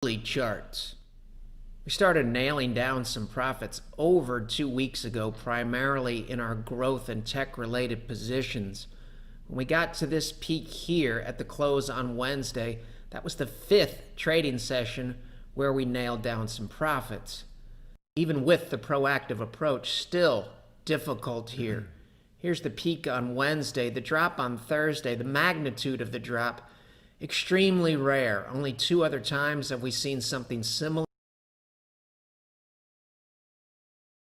Charts. We started nailing down some profits over 2 weeks ago, primarily in our growth and tech-related positions. When we got to this peak here at the close on Wednesday, that was the 5th trading session where we nailed down some profits. Even with the proactive approach, still difficult here. Here's the peak on Wednesday, the drop on Thursday, the magnitude of the drop, extremely rare. Only 2 other times have we seen something similar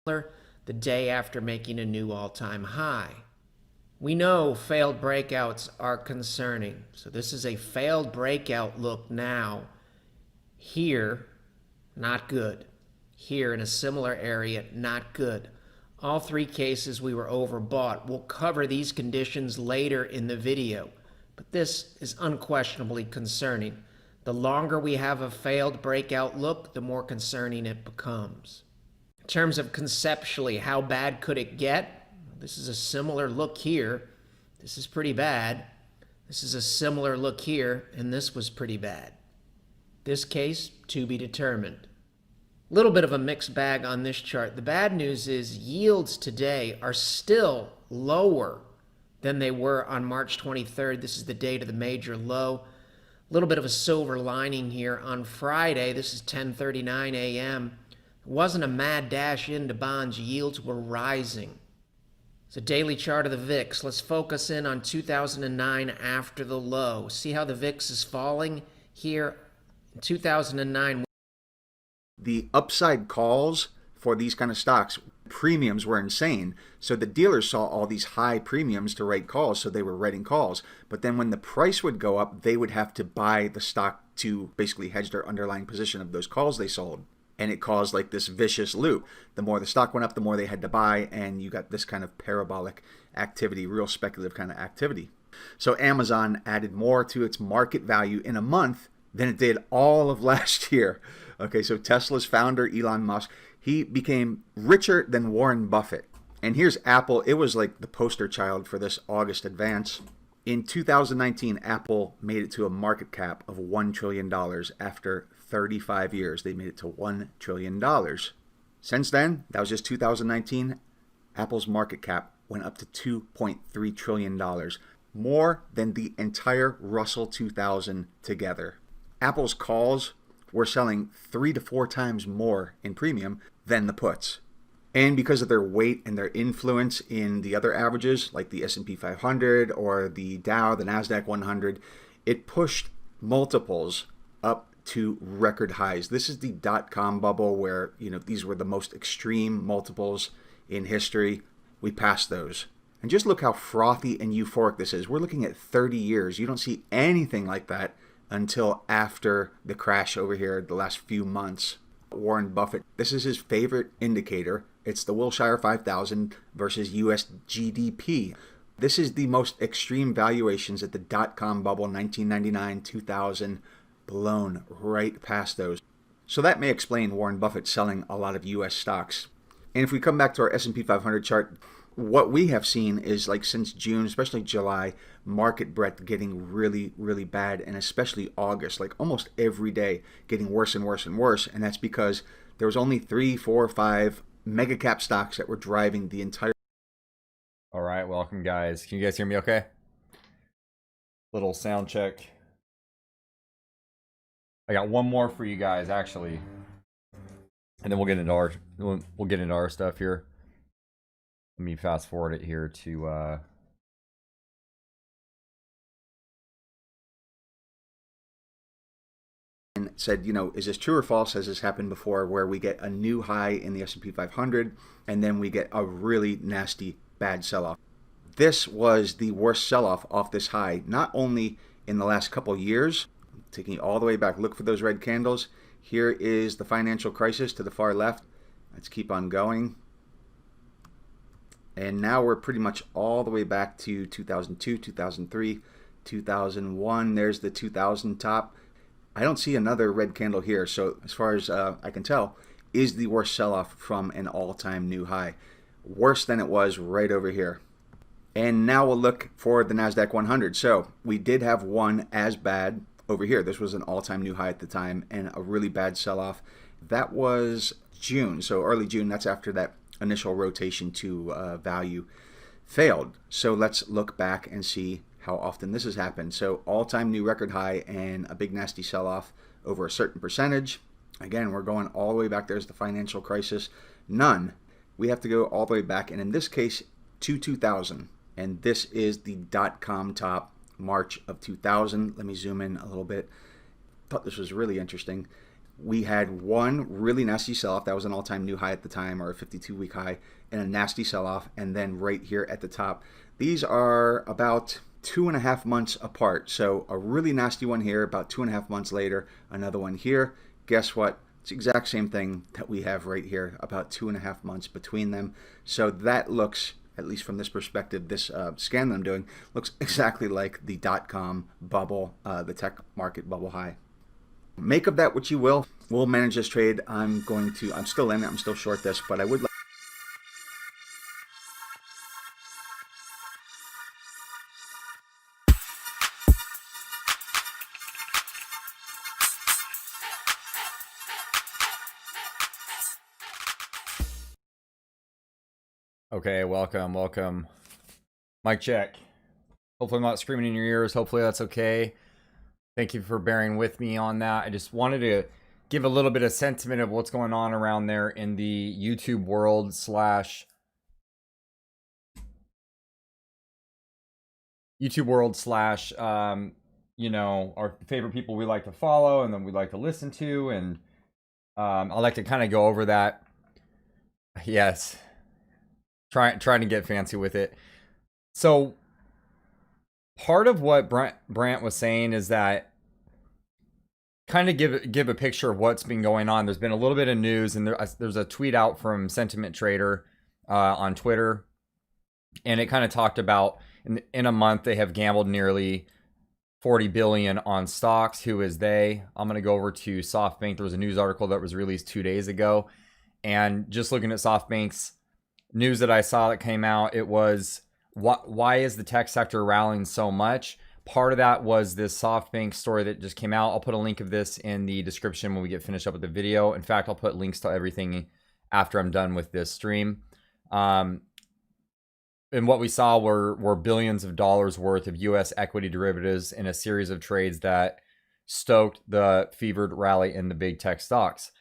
the day after making a new all-time high. We know failed breakouts are concerning. So this is a failed breakout look now. Here, not good. Here in a similar area, not good. All 3 cases we were overbought. We'll cover these conditions later in the video. But this is unquestionably concerning. The longer we have a failed breakout look, the more concerning it becomes. In terms of conceptually, how bad could it get? This is a similar look here. This is pretty bad. This is a similar look here, and this was pretty bad. This case, to be determined. A little bit of a mixed bag on this chart. The bad news is yields today are still lower than they were on March 23rd. This is the date of the major low. A little bit of a silver lining here. On Friday, this is 10:39 a.m. It wasn't a mad dash into bonds. Yields were rising. It's a daily chart of the VIX. Let's focus in on 2009 after the low. See how the VIX is falling here in 2009. The upside calls for these kind of stocks, premiums were insane. So the dealers saw all these high premiums to write calls, so they were writing calls. But then when the price would go up, they would have to buy the stock to basically hedge their underlying position of those calls they sold. And it caused like this vicious loop. The more the stock went up, the more they had to buy, and you got this kind of parabolic activity, real speculative kind of activity. So Amazon added more to its market value in a month than it did all of last year. Okay, so Tesla's founder, Elon Musk, he became richer than Warren Buffett. And here's Apple. It was like the poster child for this August advance. In 2019, Apple made it to a market cap of $1 trillion. After 35 years, they made it to $1 trillion. Since then, that was just 2019, Apple's market cap went up to $2.3 trillion, more than the entire Russell 2000 together. Apple's calls were selling 3 to 4 times more in premium than the puts. And because of their weight and their influence in the other averages, like the S&P 500 or the Dow, the NASDAQ 100, it pushed multiples up to record highs. This is the dot-com bubble where, these were the most extreme multiples in history. We passed those. And just look how frothy and euphoric this is. We're looking at 30 years. You don't see anything like that until after the crash over here the last few months. Warren Buffett, this is his favorite indicator. It's the Wilshire 5000 versus US GDP. This is the most extreme valuations at the dot-com bubble, 1999, 2000, blown right past those. So that may explain Warren Buffett selling a lot of US stocks. And if we come back to our S&P 500 chart, what we have seen is, like, since June, especially July, market breadth getting really, really bad, and especially August, like almost every day getting worse and worse and worse. And that's because there was only 3, 4, 5 mega cap stocks that were driving the entire. All right, welcome guys. Can you guys hear me okay? Little sound check. I got one more for you guys actually, and then we'll get into our stuff here. Let me fast forward it here to and said, is this true or false? Has this happened before, where we get a new high in the S&P 500 and then we get a really nasty bad sell-off? This was the worst sell-off off this high, not only in the last couple years, taking it all the way back. Look for those red candles. Here is the financial crisis to the far left. Let's keep on going. And now we're pretty much all the way back to 2002, 2003, 2001. There's the 2000 top. I don't see another red candle here. So as far as I can tell, is the worst sell-off from an all-time new high. Worse than it was right over here. And now we'll look for the NASDAQ 100. So we did have one as bad over here. This was an all-time new high at the time and a really bad sell-off. That was June, so early June. That's after that initial rotation to value failed. So let's look back and see how often this has happened. So all-time new record high and a big nasty sell-off over a certain percentage. Again, we're going all the way back. There's the financial crisis. None. We have to go all the way back, and in this case, to 2000. And this is the .com top, March of 2000. Let me zoom in a little bit. Thought this was really interesting. We had one really nasty sell-off. That was an all-time new high at the time, or a 52-week high, and a nasty sell-off. And then right here at the top, these are about 2.5 months apart. So a really nasty one here, about 2.5 months later, another one here. Guess what? It's the exact same thing that we have right here, about 2.5 months between them. So that looks, at least from this perspective, this scan that I'm doing, looks exactly like the .com bubble, the tech market bubble high. Make of that what you will. We'll manage this trade. I'm still in it. I'm still short this, but I would like. Okay, welcome. Mic check. Hopefully I'm not screaming in your ears. Hopefully that's okay. Thank you for bearing with me on that. I just wanted to give a little bit of sentiment of what's going on around there in the YouTube world slash you know, our favorite people we like to follow and then we like to listen to, and I like to kind of go over that. Yes. Trying to get fancy with it. So part of what Brant was saying is that kind of give a picture of what's been going on. There's been a little bit of news, and there's a tweet out from Sentiment Trader on Twitter, and it kind of talked about in a month they have gambled nearly 40 billion on stocks. Who is they? I'm going to go over to SoftBank. There was a news article that was released 2 days ago, and just looking at SoftBank's news that I saw that came out, it was why is the tech sector rallying so much? Part of that was this SoftBank story that just came out. I'll put a link of this in the description when we get finished up with the video. In fact, I'll put links to everything after I'm done with this stream. And what we saw were billions of dollars worth of US equity derivatives in a series of trades that stoked the fevered rally in the big tech stocks.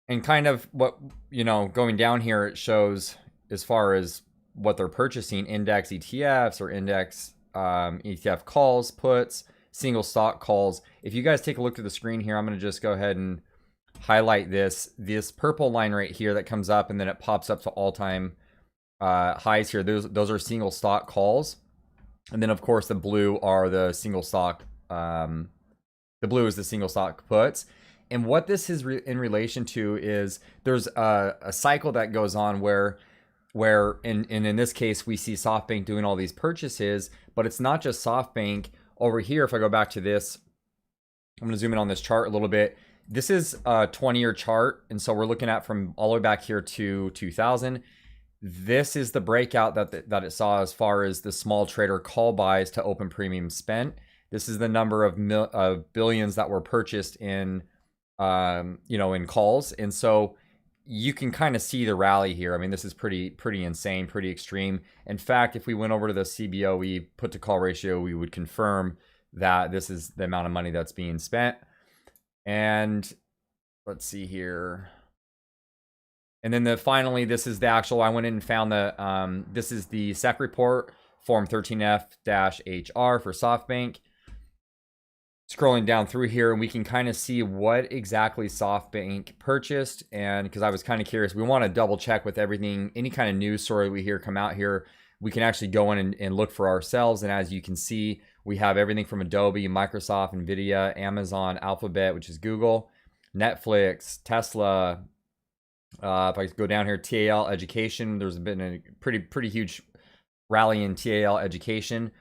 And kind of what, you know, going down here, it shows as far as what they're purchasing, index ETFs or index ETF calls, puts, single stock calls. If you guys take a look at the screen here, I'm going to just go ahead and highlight this purple line right here that comes up, and then it pops up to all-time highs here. Those are single stock calls. And then, of course, the blue are the single stock. The blue is the single stock puts. And what this is in relation to is there's a cycle that goes on where in this case we see SoftBank doing all these purchases, but it's not just SoftBank. Over here, if I go back to this, I'm going to zoom in on this chart a little bit. This is a 20-year chart, and so we're looking at from all the way back here to 2000. This is the breakout that it saw as far as the small trader call buys to open premium spent. This is the number of billions that were purchased in in calls. And so you can kind of see the rally here. I mean, this is pretty insane, pretty extreme. In fact, if we went over to the CBOE put to call ratio, we would confirm that this is the amount of money that's being spent. And let's see here. And then finally, this is the actual, I went in and found this is the SEC report, Form 13F-HR for SoftBank. Scrolling down through here, and we can kind of see what exactly SoftBank purchased. And because I was kind of curious, we want to double check with everything, any kind of news story we hear come out here, we can actually go in and look for ourselves. And as you can see, we have everything from Adobe, Microsoft, Nvidia, Amazon, Alphabet, which is Google, Netflix, Tesla. If I go down here, TAL Education, there's been a pretty huge rally in TAL Education.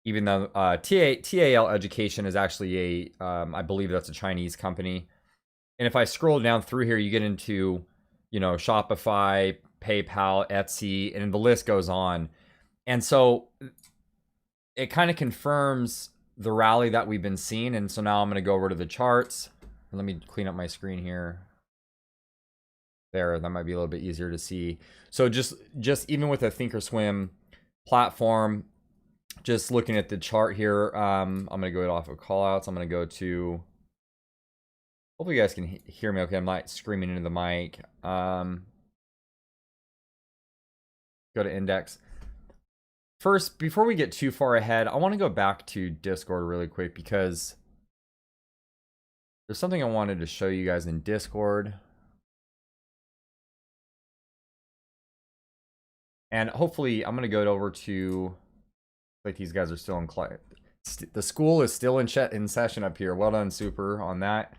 Even though TAL Education is actually I believe that's a Chinese company. And if I scroll down through here, you get into, Shopify, PayPal, Etsy, and the list goes on. And so it kind of confirms the rally that we've been seeing. And so now I'm going to go over to the charts. Let me clean up my screen here. There, that might be a little bit easier to see. So just even with a Thinkorswim platform, just looking at the chart here, I'm going to go off of callouts. I'm going to go to, hopefully you guys can hear me okay. I'm not screaming into the mic. Go to index. First, before we get too far ahead, I want to go back to Discord really quick because there's something I wanted to show you guys in Discord. And hopefully, I'm going to go over to, like these guys are still in class. The school is still in session up here. Well done, Super, on that.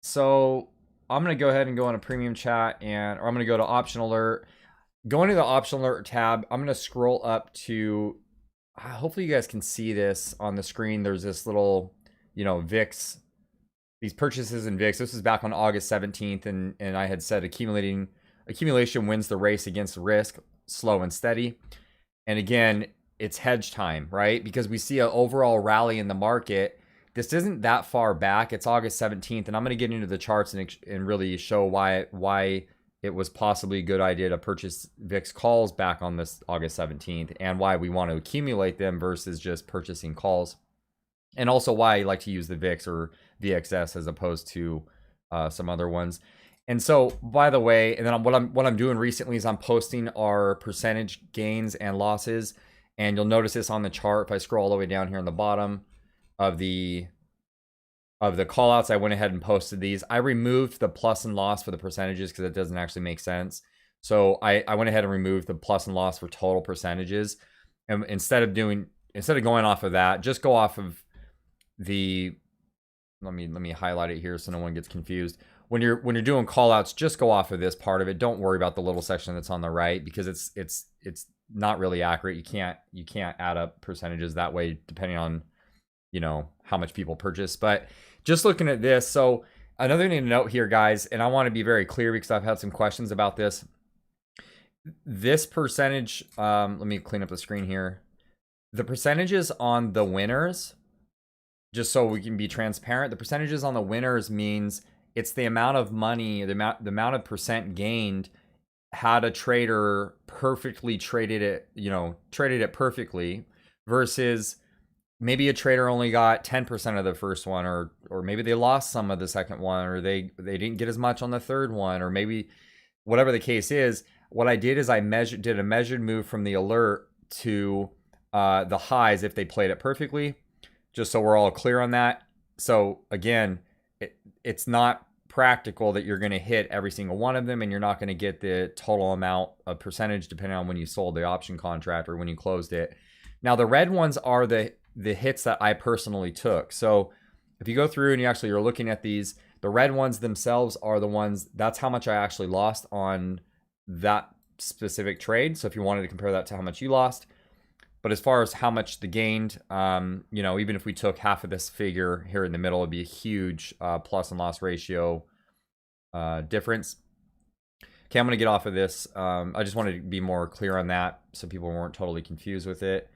So I'm going to go ahead and go on a premium chat, or I'm going to go to option alert. Going to the option alert tab, I'm going to scroll up to, hopefully you guys can see this on the screen. There's this little, VIX, these purchases in VIX. This is back on August 17th, and I had said accumulation wins the race against risk, slow and steady. And again, it's hedge time, right? Because we see an overall rally in the market. This isn't that far back. It's August 17th, and I'm going to get into the charts and really show why it was possibly a good idea to purchase VIX calls back on this August 17th, and why we want to accumulate them versus just purchasing calls. And also why I like to use the VIX or VXS as opposed to some other ones. And so, by the way, and then what I'm doing recently is I'm posting our percentage gains and losses, and you'll notice this on the chart. If I scroll all the way down here on the bottom of the callouts, I went ahead and posted these. I removed the plus and loss for the percentages because it doesn't actually make sense. So I went ahead and removed the plus and loss for total percentages, and instead of going off of that, just go off of the. Let me highlight it here so no one gets confused. When you're doing callouts, just go off of this part of it. Don't worry about the little section that's on the right because it's not really accurate. You can't add up percentages that way depending on how much people purchase. But just looking at this, so another thing to note here, guys, and I want to be very clear because I've had some questions about this. This percentage, let me clean up the screen here. The percentages on the winners, just so we can be transparent, the percentages on the winners means it's the amount of money, the amount of percent gained had a trader perfectly traded it perfectly, versus maybe a trader only got 10% of the first one, or maybe they lost some of the second one, or they didn't get as much on the third one, or maybe whatever the case is. What I did is I did a measured move from the alert to the highs if they played it perfectly, just so we're all clear on that. So again, it's not practical that you're going to hit every single one of them, and you're not going to get the total amount of percentage depending on when you sold the option contract or when you closed it. Now the red ones are the hits that I personally took. So if you go through and you're looking at these, the red ones themselves are the ones, that's how much I actually lost on that specific trade. So if you wanted to compare that to how much you lost. But as far as how much the gained, even if we took half of this figure here in the middle, it'd be a huge plus and loss ratio difference. Okay, I'm going to get off of this. I just wanted to be more clear on that so people weren't totally confused with it.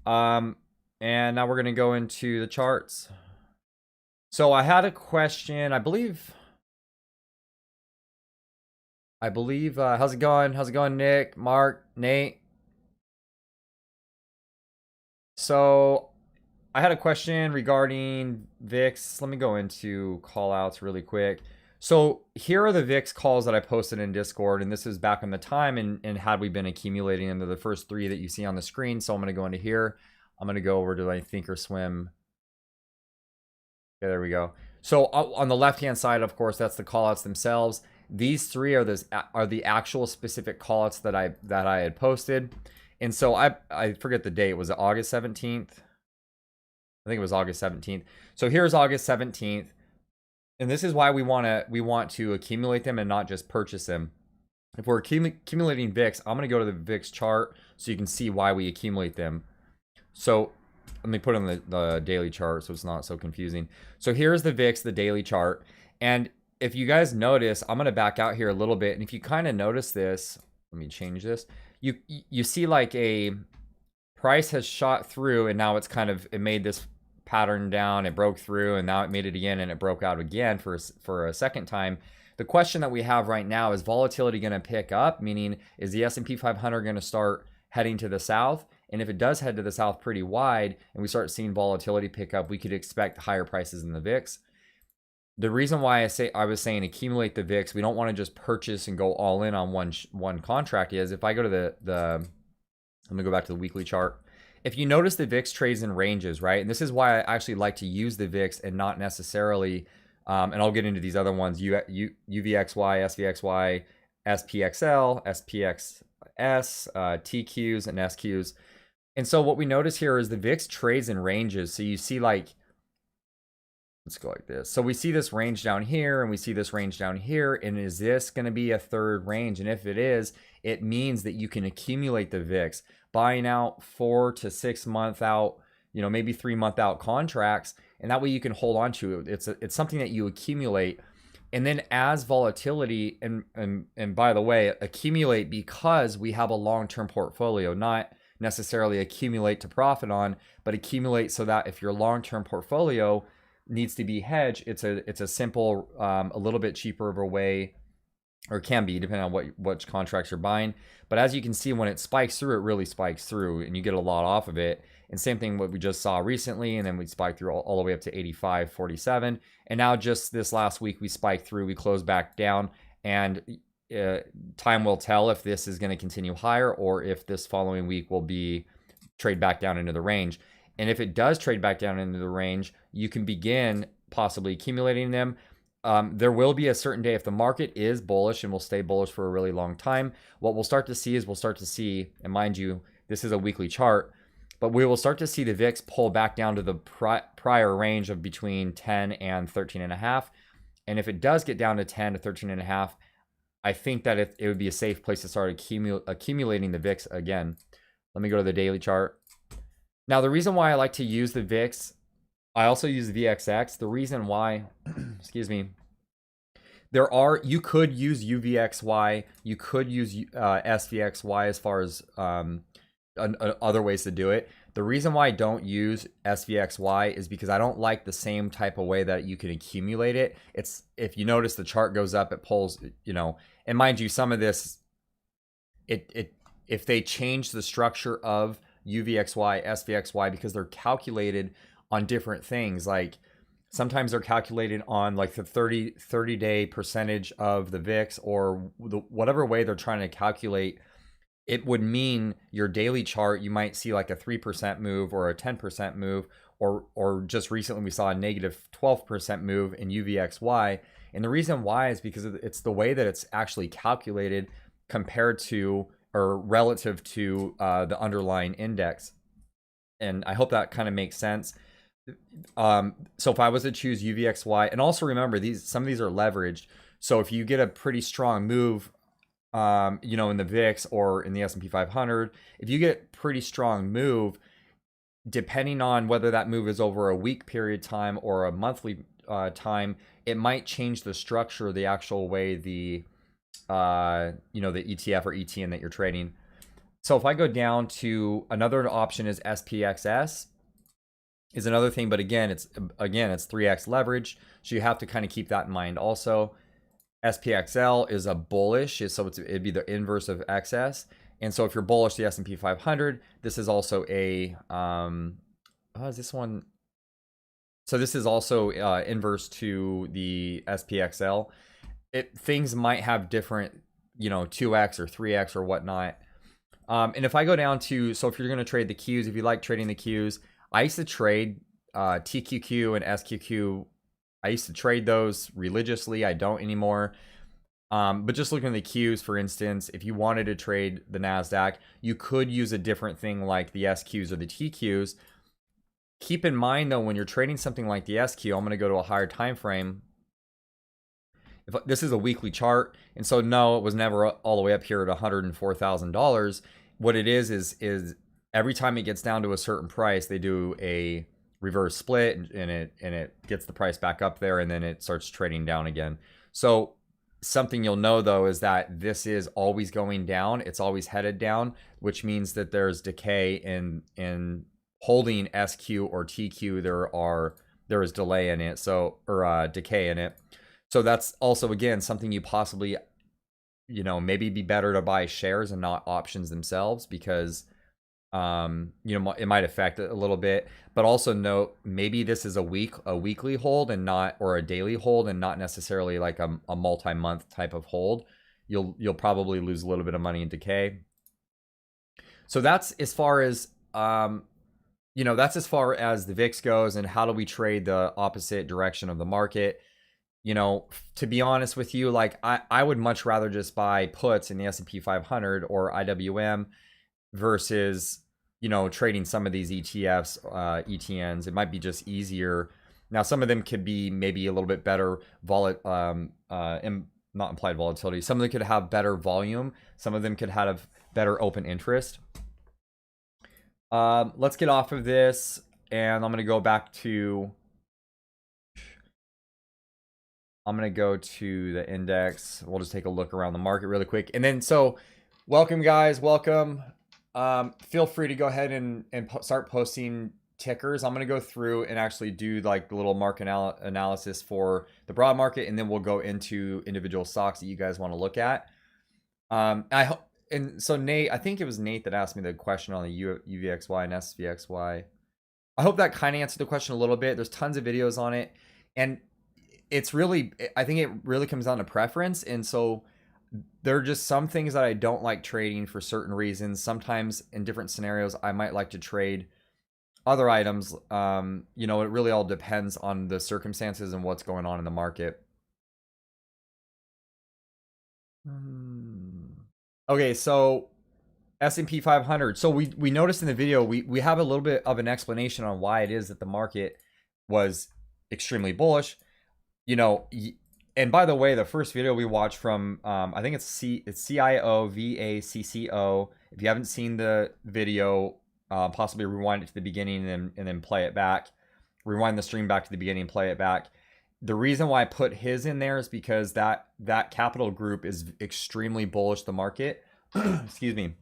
And now we're going to go into the charts. So I had a question, I believe, how's it going? How's it going, Nick, Mark, Nate? So I had a question regarding VIX. Let me go into callouts really quick. So here are the VIX calls that I posted in Discord, and this is back in the time, and had we been accumulating into the first three that you see on the screen. So I'm going to go into here. I'm going to go over to my Thinkorswim. Okay, there we go. So on the left-hand side, of course, that's the callouts themselves. These three are the actual specific callouts that I had posted. And so I forget the date. Was it August 17th? I think it was August 17th. So here's August 17th. And this is why we want to accumulate them and not just purchase them. If we're accumulating VIX, I'm going to go to the VIX chart so you can see why we accumulate them. So let me put on the daily chart so it's not so confusing. So here's the VIX, the daily chart. And if you guys notice, I'm going to back out here a little bit. And if you kind of notice this, let me change this. You see like a price has shot through, and now it made this patterned down, it broke through, and now it made it again, and it broke out again for a second time. The question that we have right now is volatility going to pick up, meaning is the S&P 500 going to start heading to the south? And if it does head to the south pretty wide and we start seeing volatility pick up, we could expect higher prices in the VIX. The reason why I was saying accumulate the VIX, we don't want to just purchase and go all in on one contract, is if I go to let me go back to the weekly chart. If you notice, the VIX trades in ranges, right? And this is why I actually like to use the VIX and not necessarily, and I'll get into these other ones, UVXY, SVXY, SPXL, SPXS, TQs, and SQs. And so what we notice here is the VIX trades in ranges. So you see, like, let's go like this. So we see this range down here and we see this range down here. And is this going to be a third range? And if it is, it means that you can accumulate the VIX, buying out 4 to 6 month out, maybe 3 month out contracts. And that way you can hold on to it. It's something that you accumulate. And then as volatility, and by the way, accumulate because we have a long-term portfolio, not necessarily accumulate to profit on, but accumulate so that if your long-term portfolio needs to be hedged, it's a simple, a little bit cheaper of a way, or can be depending on which contracts you're buying. But as you can see, when it spikes through, it really spikes through and you get a lot off of it. And same thing what we just saw recently, and then we spiked through all the way up to 85.47. And now just this last week we spiked through, we closed back down, and time will tell if this is going to continue higher or if this following week will be trade back down into the range. And if it does trade back down into the range, you can begin possibly accumulating them. There will be a certain day if the market is bullish and will stay bullish for a really long time. What we'll start to see, and mind you, this is a weekly chart, but we will start to see the VIX pull back down to the prior range of between 10 and 13.5. And if it does get down to 10 to 13.5, I think that it would be a safe place to start accumulating the VIX again. Let me go to the daily chart. Now, the reason why I like to use the VIX, I also use the VXX. The reason why, excuse me, you could use UVXY, you could use SVXY as far as other ways to do it. The reason why I don't use SVXY is because I don't like the same type of way that you can accumulate it. It's, if you notice, the chart goes up, it pulls, and mind you, some of this, if they change the structure of UVXY, SVXY, because they're calculated on different things, like sometimes they're calculated on like the 30-day percentage of the VIX, or whatever way they're trying to calculate. It would mean your daily chart, you might see like a 3% move or a 10% move, or just recently we saw a negative 12% move in UVXY. And the reason why is because it's the way that it's actually calculated compared to, or relative to, the underlying index. And I hope that kind of makes sense. So if I was to choose UVXY, and also remember, some of these are leveraged. So if you get a pretty strong move, in the VIX or in the S&P 500, if you get pretty strong move, depending on whether that move is over a week period time or a monthly time, it might change the structure, the actual way the ETF or ETN that you're trading. So if I go down to, another option is SPXS is another thing, but again it's 3x leverage, so you have to kind of keep that in mind also. SPXL is a bullish, so it'd be the inverse of XS. And so if you're bullish the S&P 500, this is also a is this one? So this is also inverse to the SPXL. Things might have different, 2x or 3x or whatnot. And if I go down to, so if you're going to trade the Qs, if you like trading the Qs, I used to trade TQQ and SQQ. I used to trade those religiously. I don't anymore. But just looking at the Qs, for instance, if you wanted to trade the NASDAQ, you could use a different thing like the SQs or the TQs. Keep in mind, though, when you're trading something like the SQ, I'm going to go to a higher time frame. If this is a weekly chart, and so no, it was never all the way up here at $104,000. What it is every time it gets down to a certain price, they do a reverse split, and it gets the price back up there, and then it starts trading down again. So something you'll know, though, is that this is always going down. It's always headed down, which means that there's decay in holding SQ or TQ, there is delay in it, so, or decay in it. So that's also, again, something you possibly, maybe be better to buy shares and not options themselves, because it might affect it a little bit. But also note, maybe this is a weekly hold and not, or a daily hold, and not necessarily like a multi-month type of hold. You'll probably lose a little bit of money in decay. So that's as far as that's as far as the VIX goes, and how do we trade the opposite direction of the market. To be honest with you, like I would much rather just buy puts in the S&P 500 or IWM versus, trading some of these ETFs, ETNs. It might be just easier. Now, some of them could be maybe a little bit better not implied volatility. Some of them could have better volume. Some of them could have better open interest. Let's get off of this, and I'm going to go back to, I'm going to go to the index. We'll just take a look around the market really quick. And then, so welcome guys, welcome. Feel free to go ahead and start posting tickers. I'm going to go through and actually do like the little market analysis for the broad market, and then we'll go into individual stocks that you guys want to look at. And so Nate, I think it was Nate that asked me the question on the UVXY and SVXY. I hope that kind of answered the question a little bit. There's tons of videos on it, and it's really, I think it really comes down to preference. And so there are just some things that I don't like trading for certain reasons. Sometimes in different scenarios, I might like to trade other items. It really all depends on the circumstances and what's going on in the market. Okay, so S&P 500. So we noticed in the video, we have a little bit of an explanation on why it is that the market was extremely bullish. And by the way, the first video we watched from, I think it's CIOVACCO. If you haven't seen the video, possibly rewind it to the beginning and then play it back. Rewind the stream back to the beginning and play it back. The reason why I put his in there is because that capital group is extremely bullish the market. Excuse me.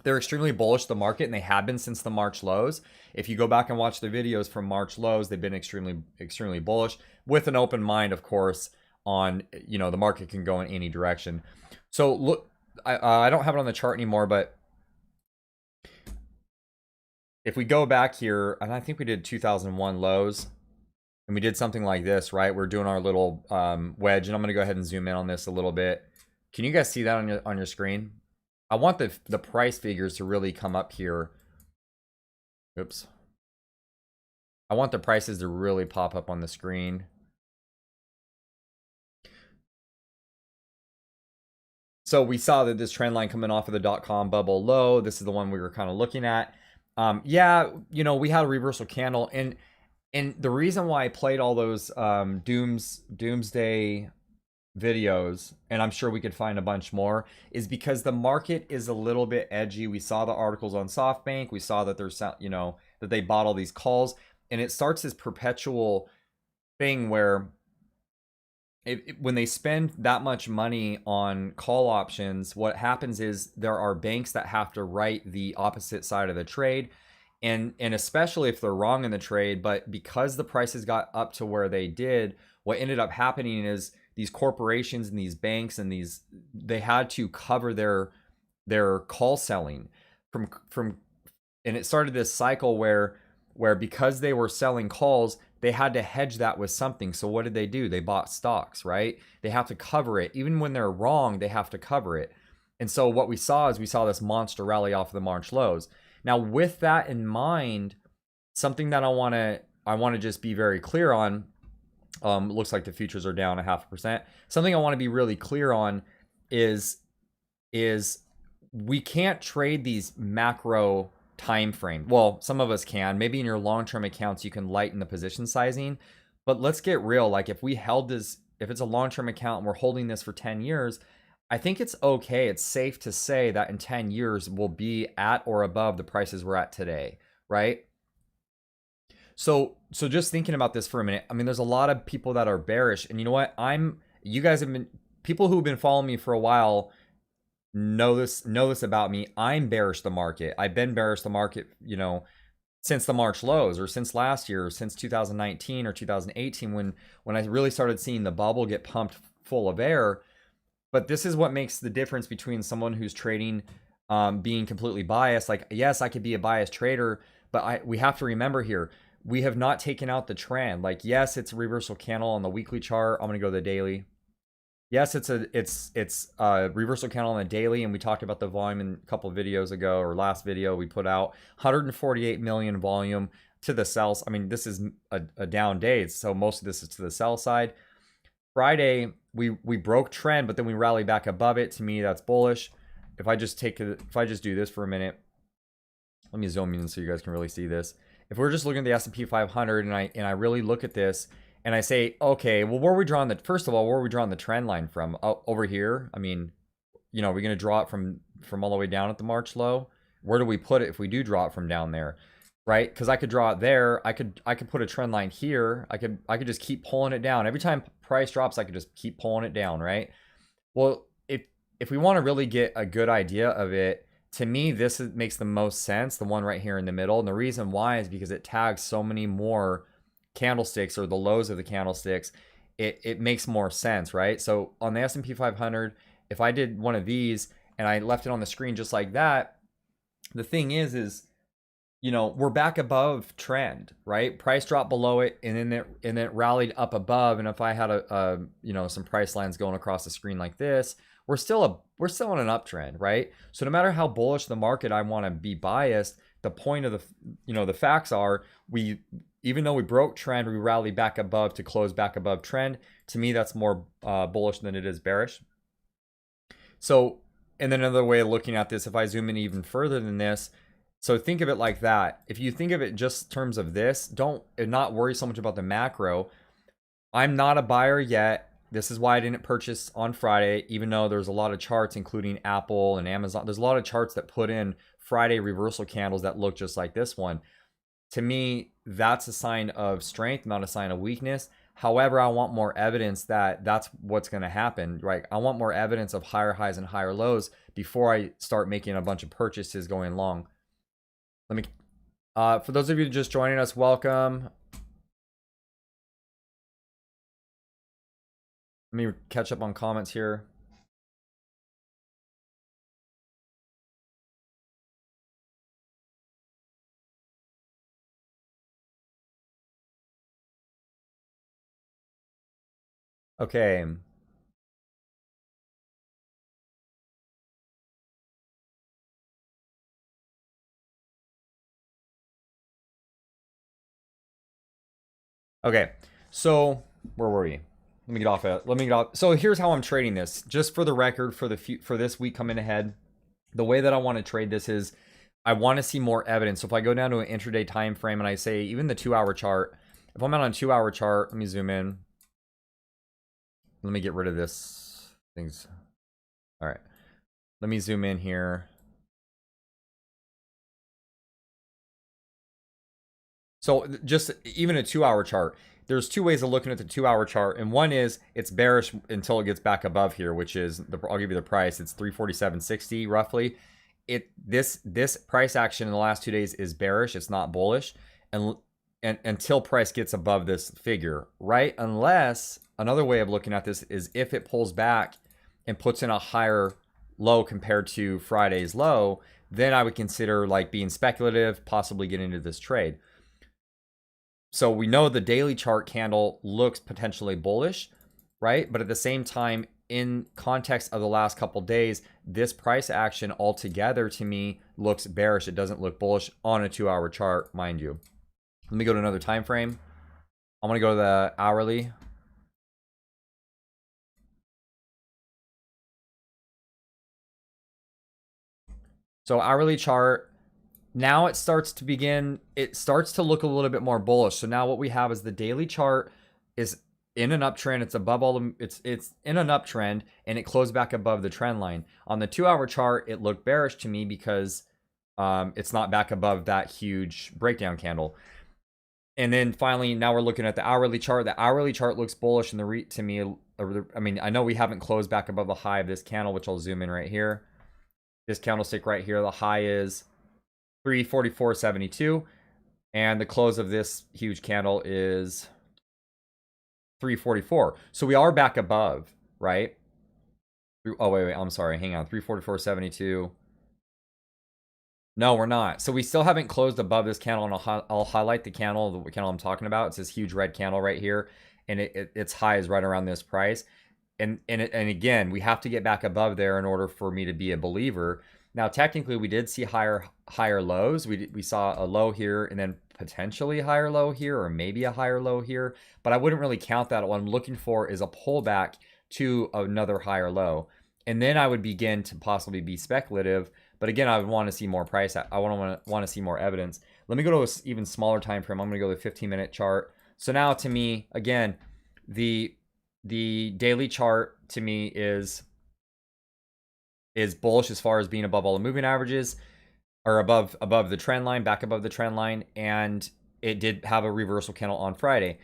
They're extremely bullish the market, and they have been since the March lows. If you go back and watch the videos from March lows, they've been extremely bullish, with an open mind, of course, on, the market can go in any direction. So look, I don't have it on the chart anymore, but if we go back here, and I think we did 2001 lows, and we did something like this, right? We're doing our little wedge, and I'm going to go ahead and zoom in on this a little bit. Can you guys see that on your screen? I want the price figures to really come up here. Oops. I want the prices to really pop up on the screen. So we saw that this trend line coming off of the dot-com bubble low. This is the one we were kind of looking at. Yeah, we had a reversal candle, and the reason why I played all those doomsday videos, and I'm sure we could find a bunch more, is because the market is a little bit edgy. We saw the articles on SoftBank. We saw that there's, that they bought all these calls, and it starts this perpetual thing where when they spend that much money on call options, what happens is there are banks that have to write the opposite side of the trade, and especially if they're wrong in the trade. But because the prices got up to where they did, what ended up happening is these corporations and these banks and they had to cover their call selling from and it started this cycle where because they were selling calls, they had to hedge that with something. So what did they do? They bought stocks, right? They have to cover it. Even when they're wrong, they have to cover it. And so what we saw is this monster rally off of the March lows. Now, with that in mind, something that I want to just be very clear on, looks like the futures are down 0.5%. Something I want to be really clear on is we can't trade these macro time frame. Well, some of us can. Maybe in your long-term accounts you can lighten the position sizing, but let's get real. Like if we held this, if it's a long-term account and we're holding this for 10 years, I think it's okay. It's safe to say that in 10 years we'll be at or above the prices we're at today, right? So just thinking about this for a minute, I mean, there's a lot of people that are bearish, and you know what? You guys have been, people who've been following me for a while know this about me. I'm bearish the market. I've been bearish the market, since the March lows, or since last year, or since 2019 or 2018, when I really started seeing the bubble get pumped full of air. But this is what makes the difference between someone who's trading being completely biased. Like, yes, I could be a biased trader, but we have to remember here, we have not taken out the trend. Like, yes, it's a reversal candle on the weekly chart. I'm gonna go to the daily. Yes, it's a reversal candle on the daily, and we talked about the volume in a couple of videos ago, or last video we put out 148 million volume to the sell. I mean, this is a down day, so most of this is to the sell side. Friday we broke trend, but then we rallied back above it. To me, that's bullish. If I just do this for a minute, let me zoom in so you guys can really see this. If we're just looking at the S&P 500 and I really look at this and I say, okay, well, where are we drawing first of all, where are we drawing the trend line from? Over here. I mean, you know, we're going to draw it from all the way down at the March low. Where do we put it if we do draw it from down there? Right? Because I could draw it there. I could put a trend line here. I could just keep pulling it down. Every time price drops, I could just keep pulling it down, right? Well, if we want to really get a good idea of it, to me, this makes the most sense, the one right here in the middle. And the reason why is because it tags so many more candlesticks, or the lows of the candlesticks. It makes more sense, right? So on the S&P 500, if I did one of these and I left it on the screen just like that, the thing is, you know, we're back above trend, right? Price dropped below it, and then it rallied up above. And if I had a you know, some price lines going across the screen like this, we're still on an uptrend, right? So no matter how bullish the market, I want to be biased. The point of the facts are, even though we broke trend, we rallied back above to close back above trend. To me, that's more bullish than it is bearish. So, and then another way of looking at this, if I zoom in even further than this, so think of it like that. If you think of it just in terms of this, not worry so much about the macro. I'm not a buyer yet. This is why I didn't purchase on Friday, even though there's a lot of charts, including Apple and Amazon. There's a lot of charts that put in Friday reversal candles that look just like this one. To me, that's a sign of strength, not a sign of weakness. However, I want more evidence that that's what's going to happen, right? I want more evidence of higher highs and higher lows before I start making a bunch of purchases going long. For those of you just joining us, welcome. Let me catch up on comments here. Okay. Okay. So where were we? Let me get off. So here's how I'm trading this. Just for the record, for this week coming ahead, the way that I want to trade this is I want to see more evidence. So if I go down to an intraday time frame and I say even the 2-hour chart, if I'm out on a 2-hour chart, let me zoom in. Let me get rid of this things. All right. Let me zoom in here. So just even a 2-hour chart, there's two ways of looking at the 2-hour chart, and one is it's bearish until it gets back above here, which is I'll give you the price. It's 347.60 roughly. This price action in the last 2 days is bearish. It's not bullish, and until price gets above this figure, right? Unless another way of looking at this is if it pulls back and puts in a higher low compared to Friday's low, then I would consider like being speculative, possibly get into this trade. So we know the daily chart candle looks potentially bullish, right? But at the same time, in context of the last couple days, this price action altogether to me looks bearish. It doesn't look bullish on a 2-hour chart, mind you. Let me go to another time frame. I'm going to go to the hourly. So hourly chart. Now it starts to look a little bit more bullish. So now what we have is the daily chart is in an uptrend. It's above all the, it's in an uptrend, and it closed back above the trend line. On the 2-hour chart, it looked bearish to me because it's not back above that huge breakdown candle. And then finally, now we're looking at the hourly chart. The hourly chart looks bullish, and to me, I mean, I know we haven't closed back above the high of this candle, which I'll zoom in right here. This candlestick right here, the high is 344.72. And the close of this huge candle is 344. So we are back above, right? Oh, wait, I'm sorry. Hang on. 344.72. No, we're not. So we still haven't closed above this candle, and I'll highlight the candle I'm talking about. It's this huge red candle right here, and its high is right around this price. And again, we have to get back above there in order for me to be a believer. Now, technically, we did see higher lows. We saw a low here, and then potentially higher low here, or maybe a higher low here. But I wouldn't really count that. What I'm looking for is a pullback to another higher low, and then I would begin to possibly be speculative. But again, I would want to see more price. I want to see more evidence. Let me go to an even smaller time frame. I'm going to go to the 15-minute chart. So now, to me, again, the daily chart to me is bullish as far as being above all the moving averages, or above the trend line, back above the trend line, and it did have a reversal candle on Friday.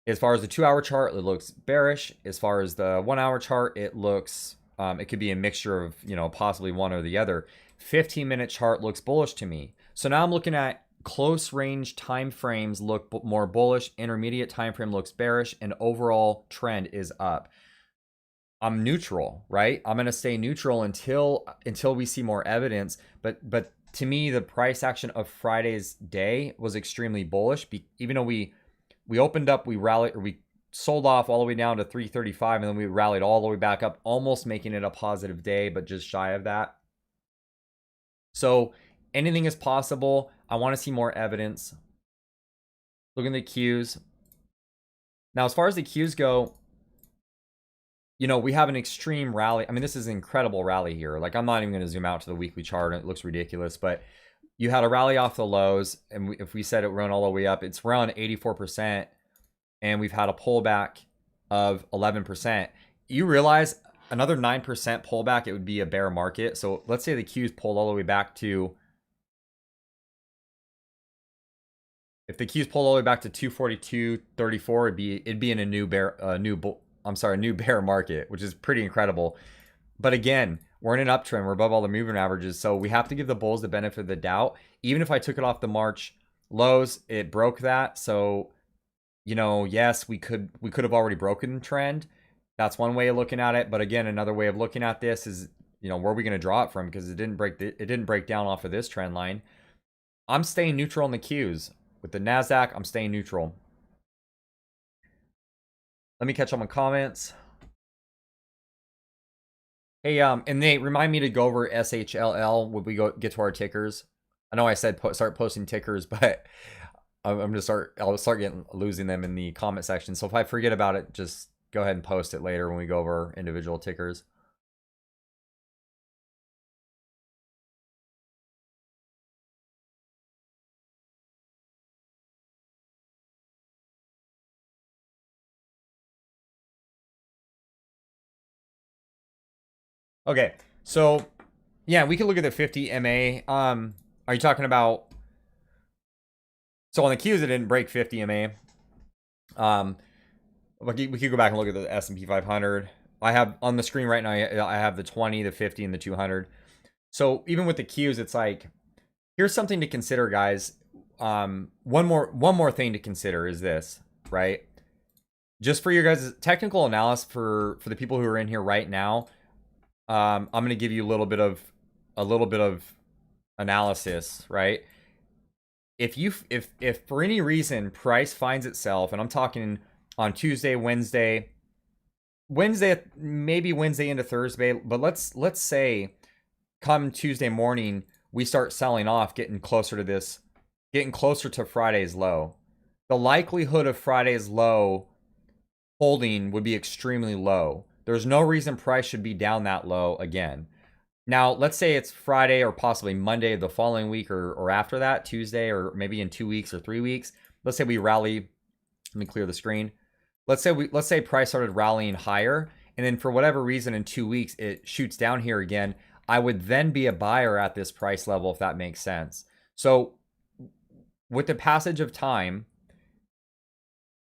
As far as the 2-hour chart, it looks bearish. As far as the 1-hour chart, it looks it could be a mixture of, possibly one or the other. 15-minute chart looks bullish to me. So now I'm looking at close range time frames look more bullish, intermediate time frame looks bearish, and overall trend is up. I'm neutral, right? I'm going to stay neutral until we see more evidence. But to me, the price action of Friday's day was extremely bullish. Even though we opened up, we rallied, or we sold off all the way down to 335, and then we rallied all the way back up, almost making it a positive day, but just shy of that. So anything is possible. I want to see more evidence. Look at the Qs. Now, as far as the Qs go, we have an extreme rally. I mean, this is an incredible rally here. Like, I'm not even going to zoom out to the weekly chart, and it looks ridiculous, but you had a rally off the lows, and if we said it run all the way up, it's around 84%, and we've had a pullback of 11%. You realize another 9% pullback, it would be a bear market. So let's say the Qs pulled all the way back to, if the Qs pulled all the way back to 242.34, it'd be in a new bear market, which is pretty incredible. But again, we're in an uptrend. We're above all the moving averages, so we have to give the bulls the benefit of the doubt. Even if I took it off the March lows, it broke that. So, yes, we could have already broken the trend. That's one way of looking at it. But again, another way of looking at this is, where are we going to draw it from? Because it didn't break down off of this trend line. I'm staying neutral on the Qs. With the NASDAQ, I'm staying neutral. Let me catch up on comments. Hey, and Nate, remind me to go over SHLL when we get to our tickers. I know I said start posting tickers, but I'll start losing them in the comment section. So if I forget about it, just go ahead and post it later when we go over individual tickers. Okay, so yeah, we can look at the 50 MA. Are you talking about? So on the Qs, it didn't break 50 MA. We could go back and look at the S&P 500. I have on the screen right now, I have the 20, the 50, and the 200. So even with the Qs, it's like, here's something to consider, guys. One more thing to consider is this, right? Just for your guys' technical analysis for the people who are in here right now, I'm going to give you a little bit of analysis, right? If for any reason price finds itself, and I'm talking on Tuesday, Wednesday, maybe Wednesday into Thursday, but let's say come Tuesday morning we start selling off, getting closer to Friday's low. The likelihood of Friday's low holding would be extremely low. There's no reason price should be down that low again. Now, let's say it's Friday or possibly Monday of the following week, or after that, Tuesday, or maybe in 2 weeks or 3 weeks. Let's say we rally. Let me clear the screen. Let's say price started rallying higher, and then for whatever reason in 2 weeks it shoots down here again. I would then be a buyer at this price level, if that makes sense. So with the passage of time,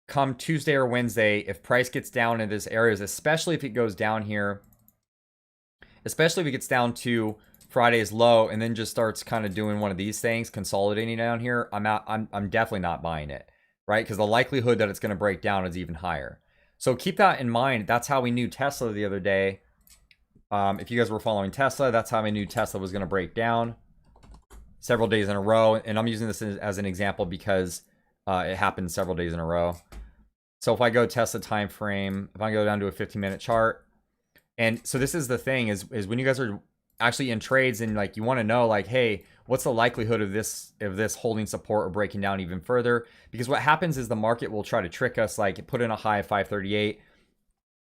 come Tuesday or Wednesday, if price gets down in this areas, especially if it goes down here, especially if it gets down to Friday's low and then just starts kind of doing one of these things, consolidating down here, I'm definitely not buying it, right? Because the likelihood that it's going to break down is even higher. So keep that in mind. That's how we knew Tesla the other day. If you guys were following Tesla, that's how we knew Tesla was going to break down several days in a row. And I'm using this as an example because it happened several days in a row. So if I go Tesla time frame, if I go down to a 15-minute chart, and so this is the thing is when you guys are actually in trades and like you want to know like, hey, what's the likelihood of this holding support or breaking down even further? Because what happens is the market will try to trick us, like put in a high of 538.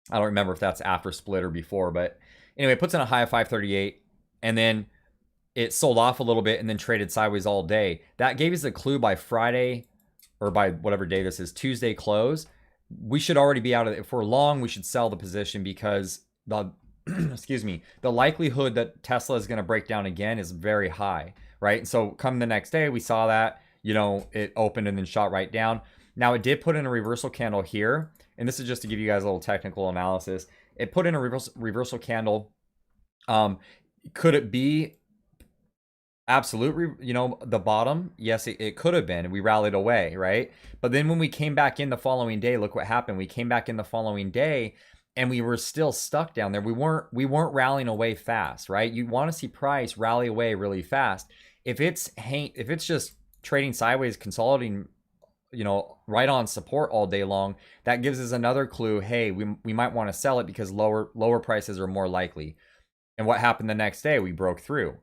I don't remember if that's after split or before, but anyway, it puts in a high of 538 and then it sold off a little bit and then traded sideways all day. That gave us a clue by Friday or by whatever day this is, Tuesday close. We should already be out of it. If we're long, we should sell the position because the excuse me, the likelihood that Tesla is going to break down again is very high, right? And so come the next day, we saw that, you know, it opened and then shot right down. Now it did put in a reversal candle here. And this is just to give you guys a little technical analysis. It put in a reversal candle. Could it be absolute, you know, the bottom? Yes, it could have been. We rallied away, right? But then when we came back in the following day, look what happened. We came back in the following day and we were still stuck down there. We weren't rallying away fast, right? You want to see price rally away really fast. If it's just trading sideways, consolidating, you know, right on support all day long, that gives us another clue. Hey, we might want to sell it because lower prices are more likely. And what happened the next day? We broke through.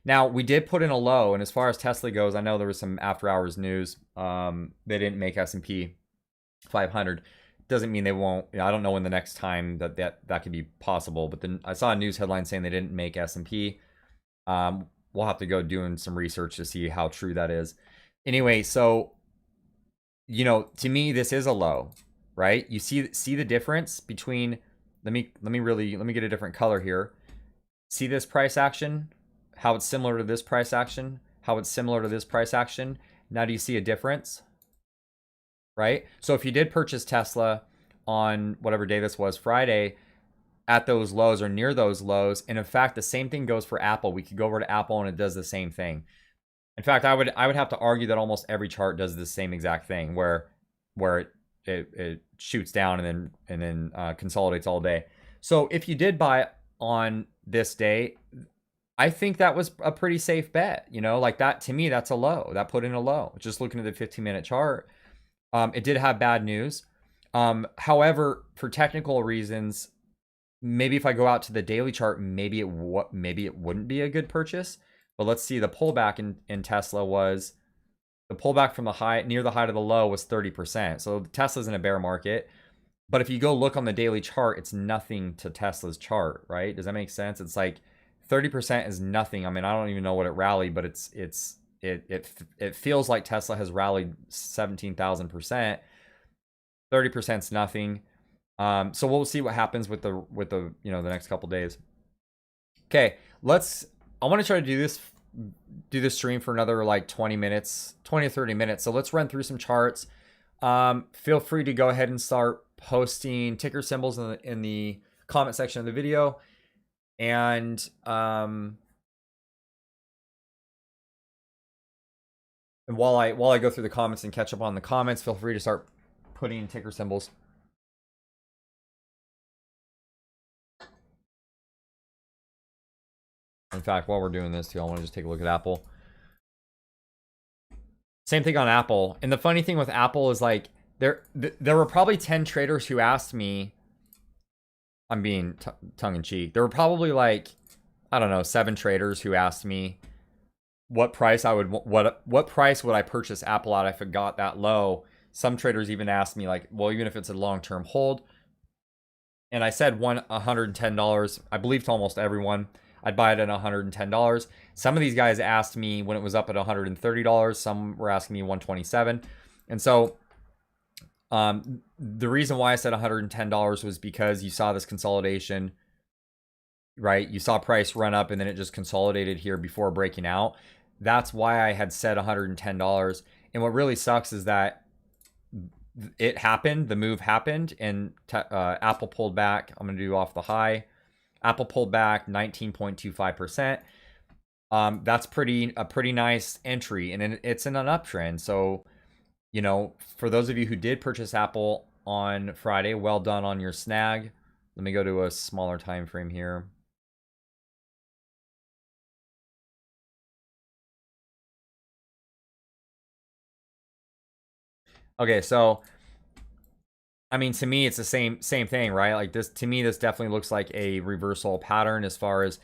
Now we did put in a low, and as far as Tesla goes, I know there was some after hours news. They didn't make S&P 500. Doesn't mean they won't. You know, I don't know when the next time that could be possible. But then I saw a news headline saying they didn't make S&P. We'll have to go doing some research to see how true that is. Anyway, so you know, to me this is a low, right? You see the difference between. Let me get a different color here. See this price action? How it's similar to this price action? How it's similar to this price action? Now do you see a difference? Right? So if you did purchase Tesla on whatever day this was, Friday, at those lows or near those lows, and in fact, the same thing goes for Apple. We could go over to Apple and it does the same thing. In fact, I would have to argue that almost every chart does the same exact thing, where it shoots down and then consolidates all day. So if you did buy on this day, I think that was a pretty safe bet. You know, like that to me, that's a low. That put in a low. Just looking at the 15-minute chart. It did have bad news. However, for technical reasons, maybe if I go out to the daily chart, maybe it wouldn't be a good purchase. But let's see, the pullback in Tesla was the pullback from the high near the height of the low was 30%. So Tesla's in a bear market. But if you go look on the daily chart, it's nothing to Tesla's chart, right? Does that make sense? It's like 30% is nothing. I mean, I don't even know what it rallied, but it feels like Tesla has rallied 17,000%. 30% is nothing. So we'll see what happens with the you know, the next couple days. Okay, I want to try to do this stream for another like 20 minutes, 20 to 30 minutes. So let's run through some charts. Feel free to go ahead and start posting ticker symbols in the comment section of the video. And while I go through the comments and catch up on the comments, feel free to start putting in ticker symbols. In fact, while we're doing this too, I want to just take a look at Apple. Same thing on Apple. And the funny thing with Apple is like there were probably 10 traders who asked me, I'm being tongue in cheek. There were probably like, I don't know, 7 traders who asked me what price what price would I purchase Apple at if it got that low. Some traders even asked me like, well, even if it's a long-term hold. And I said $110. I believe to almost everyone. I'd buy it at $110. Some of these guys asked me when it was up at $130. Some were asking me $127. And so the reason why I said $110 was because you saw this consolidation, right? You saw price run up and then it just consolidated here before breaking out. That's why I had said $110. And what really sucks is that it happened, the move happened, and Apple pulled back. I'm going to do off the high. Apple pulled back 19.25%. That's a pretty nice entry, and it's in an uptrend. So, you know, for those of you who did purchase Apple on Friday, well done on your snag. Let me go to a smaller time frame here. Okay, so I mean, to me, it's the same thing, right? Like this, to me, this definitely looks like a reversal pattern. As far as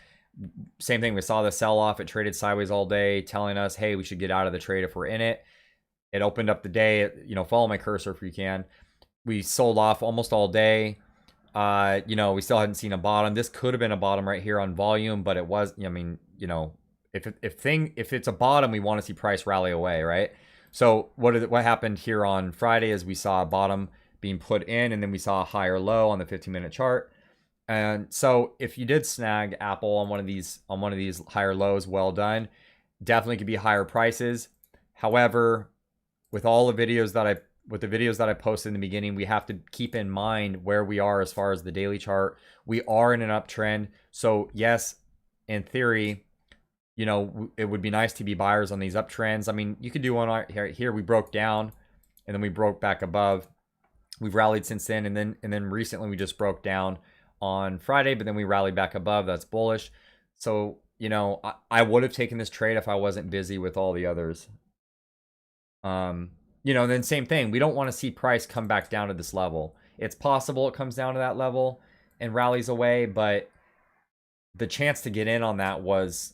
same thing, we saw the sell off. It traded sideways all day, telling us, hey, we should get out of the trade if we're in it. It opened up the day. You know, follow my cursor if you can. We sold off almost all day. You know, we still hadn't seen a bottom. This could have been a bottom right here on volume, but it was. I mean, you know, if it's a bottom, we want to see price rally away, right? So what happened here on Friday is we saw a bottom being put in, and then we saw a higher low on the 15-minute chart. And so if you did snag Apple on one of these higher lows, well done. Definitely could be higher prices. However, with all the videos that I posted in the beginning, we have to keep in mind where we are as far as the daily chart. We are in an uptrend. So yes, in theory, you know, it would be nice to be buyers on these uptrends. I mean, you could do one right here. We broke down and then we broke back above. We've rallied since then, and then recently we just broke down on Friday, but then we rallied back above. That's bullish. So, you know, I would have taken this trade if I wasn't busy with all the others. You know, then same thing. We don't want to see price come back down to this level. It's possible it comes down to that level and rallies away, but the chance to get in on that was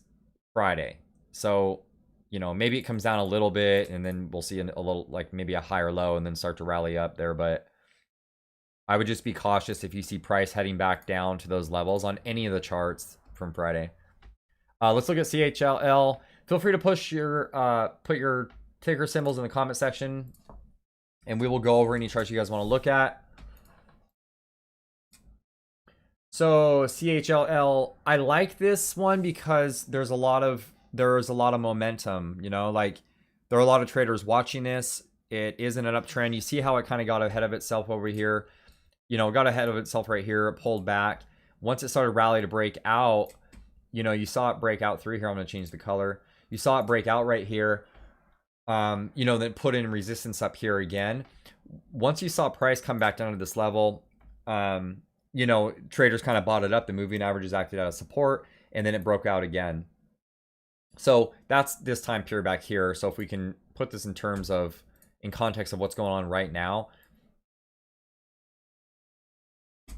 Friday. So, you know, maybe it comes down a little bit and then we'll see a little, like maybe a higher low and then start to rally up there. But I would just be cautious if you see price heading back down to those levels on any of the charts from Friday. Let's look at CHLL. Feel free to put your ticker symbols in the comment section, and we will go over any charts you guys want to look at. So CHLL, I like this one because there's a lot of momentum. You know, like there are a lot of traders watching this. It is in an uptrend. You see how it kind of got ahead of itself over here. You know, it got ahead of itself right here. It pulled back. Once it started rally to break out, you know, you saw it break out through here. I'm going to change the color. You saw it break out right here. You know, then put in resistance up here again. Once you saw price come back down to this level, you know, traders kind of bought it up. The moving averages acted as support, and then it broke out again. So that's this time period back here. So if we can put this in terms of, in context of what's going on right now.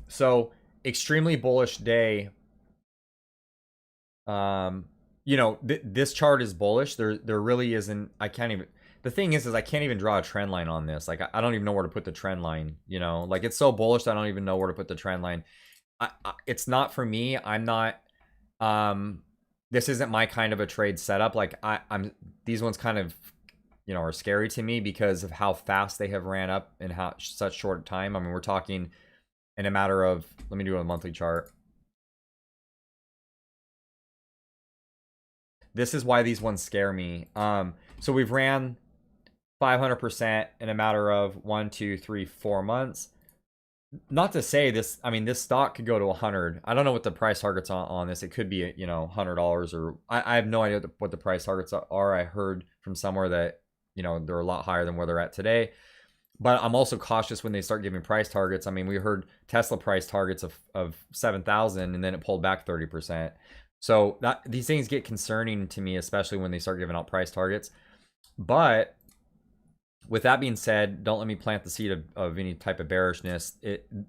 So extremely bullish day. You know, this chart is bullish. There really isn't. I can't even. The thing is I can't even draw a trend line on this. Like I don't even know where to put the trend line. You know, like it's so bullish that I don't even know where to put the trend line. It's not for me. I'm not. This isn't my kind of a trade setup. Like I'm. These ones kind of, you know, are scary to me because of how fast they have ran up in such short time. I mean, we're talking in a matter of. Let me do a monthly chart. This is why these ones scare me. So we've ran 500% in a matter of 1, 2, 3, 4 months. Not to say this, I mean, this stock could go to 100. I don't know what the price targets on this. It could be, you know, $100 or I have no idea what the price targets are. I heard from somewhere that, you know, they're a lot higher than where they're at today. But I'm also cautious when they start giving price targets. I mean, we heard Tesla price targets of 7,000 and then it pulled back 30%. So these things get concerning to me, especially when they start giving out price targets. But with that being said, don't let me plant the seed of any type of bearishness.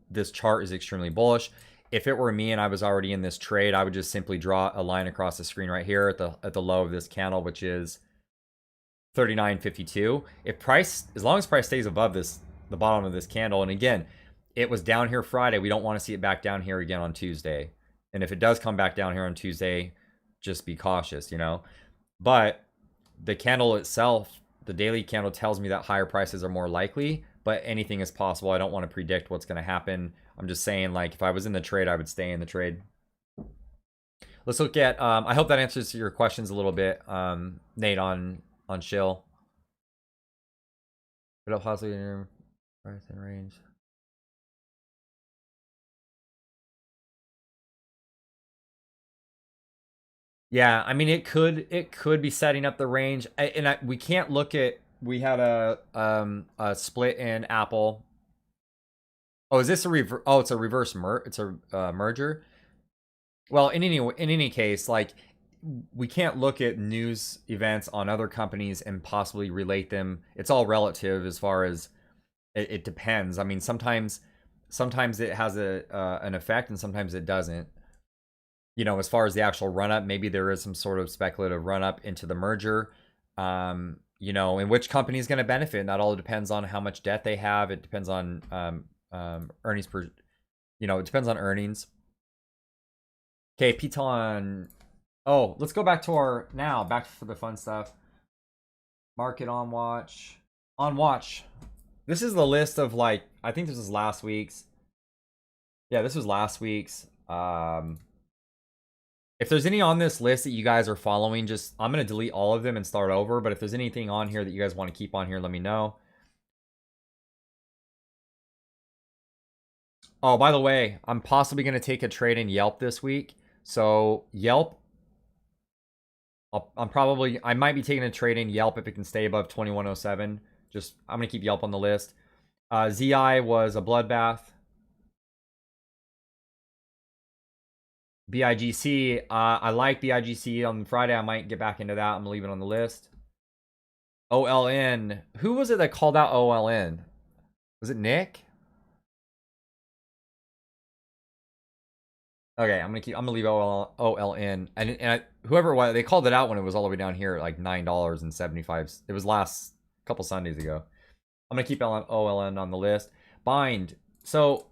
This chart is extremely bullish. If it were me and I was already in this trade, I would just simply draw a line across the screen right here at the low of this candle, which is 39.52. If price, as long as price stays above the bottom of this candle, and again, it was down here Friday. We don't want to see it back down here again on Tuesday. And if it does come back down here on Tuesday, just be cautious, you know. But the candle itself, the daily candle tells me that higher prices are more likely, but anything is possible. I don't want to predict what's going to happen. I'm just saying, like, if I was in the trade, I would stay in the trade. Let's look at, I hope that answers your questions a little bit, Nate, on Shill. Put up possibly in price and range. Yeah, I mean it could be setting up the range, we can't look at. We had a split in Apple. Oh, is this a reverse? Oh, it's a reverse it's a merger. Well, in any case, like we can't look at news events on other companies and possibly relate them. It's all relative as far as it depends. I mean, sometimes it has an effect and sometimes it doesn't. You know, as far as the actual run up, maybe there is some sort of speculative run up into the merger. You know, and which company is going to benefit. And that all depends on how much debt they have. It depends on earnings per, you know, it depends on earnings. Okay, Piton. Oh, let's go back to back to the fun stuff. Market on watch. On watch. This is the list of like, I think this is last week's. Yeah, this was last week's. If there's any on this list that you guys are following, I'm going to delete all of them and start over. But if there's anything on here that you guys want to keep on here, let me know. Oh, by the way, I'm possibly going to take a trade in Yelp this week. So Yelp, I might be taking a trade in Yelp if it can stay above 2107. I'm going to keep Yelp on the list. ZI was a bloodbath. BIGC, I like BIGC on Friday. I might get back into that. I'm leaving it on the list. OLN. Who was it that called out OLN? Was it Nick? Okay, I'm gonna leave OLN. And whoever it was, they called it out when it was all the way down here at like $9.75. It was last couple Sundays ago. I'm gonna keep OLN on the list. Bind. So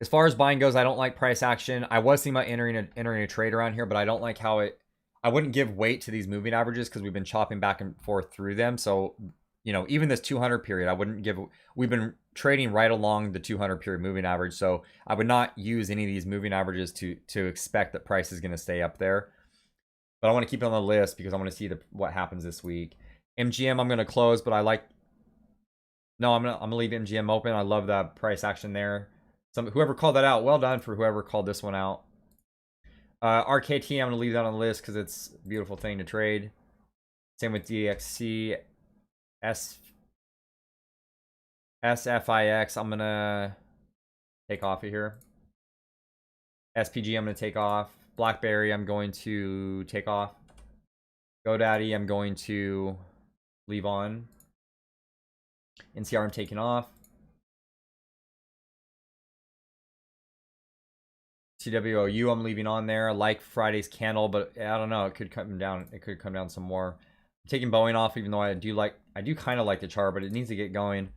as far as buying goes, I don't like price action. I was thinking about entering a trade around here, but I don't like how I wouldn't give weight to these moving averages because we've been chopping back and forth through them. So, you know, even this 200 period, we've been trading right along the 200 period moving average. So I would not use any of these moving averages to expect that price is going to stay up there. But I want to keep it on the list because I want to see what happens this week. MGM, I'm going to close, but I'm going to leave MGM open. I love that price action there. Whoever called that out, well done for whoever called this one out. RKT, I'm going to leave that on the list because it's a beautiful thing to trade. Same with DXC. SFIX, I'm going to take off of here. SPG, I'm going to take off. BlackBerry, I'm going to take off. GoDaddy, I'm going to leave on. NCR, I'm taking off. TWOU, I'm leaving on there. I like Friday's candle, but I don't know. It could come down. It could come down some more. I'm taking Boeing off, even though I do kind of like the chart, but it needs to get going.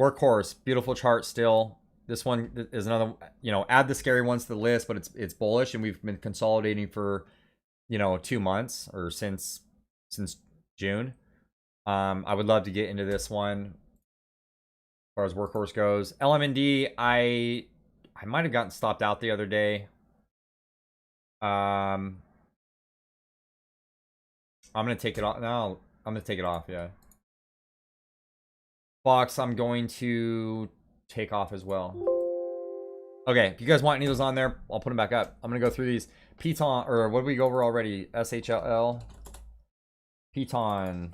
Workhorse, beautiful chart still. This one is another, you know, add the scary ones to the list, but it's bullish, and we've been consolidating for, you know, 2 months or since June. I would love to get into this one as far as Workhorse goes. LMND, I might have gotten stopped out the other day. I'm going to take it off. No, I'm going to take it off, yeah. Fox, I'm going to take off as well. Okay, if you guys want any of those on there, I'll put them back up. I'm going to go through these. Piton, or what did we go over already? SHLL. Piton.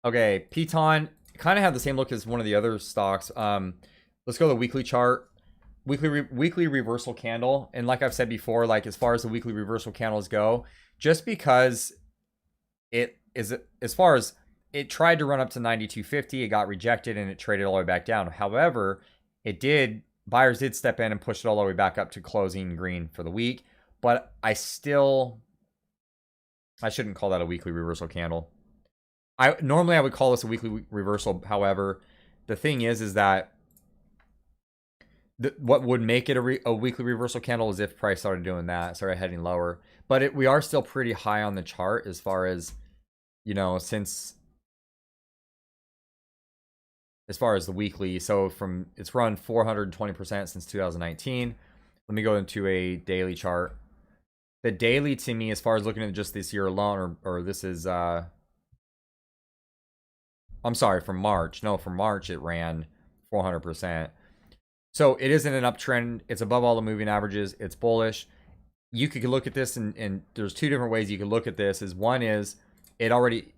Okay, Piton kind of have the same look as one of the other stocks. Let's go to the weekly chart. Weekly reversal candle. And like I've said before, like as far as the weekly reversal candles go, just because it is, as far as it tried to run up to 92.50, it got rejected and it traded all the way back down. However, buyers did step in and push it all the way back up to closing green for the week. But I shouldn't call that a weekly reversal candle. Normally I would call this a weekly reversal. However, the thing is that what would make it a weekly reversal candle is if price started doing that, started heading lower. But we are still pretty high on the chart as far as, you know, as far as the weekly. So it's run 420% since 2019. Let me go into a daily chart. The daily to me, as far as looking at just this year alone, or this is I'm sorry, from March. No, from March it ran 400%. So it is in an uptrend. It's above all the moving averages. It's bullish. You could look at this, and there's two different ways you could look at this. One is it already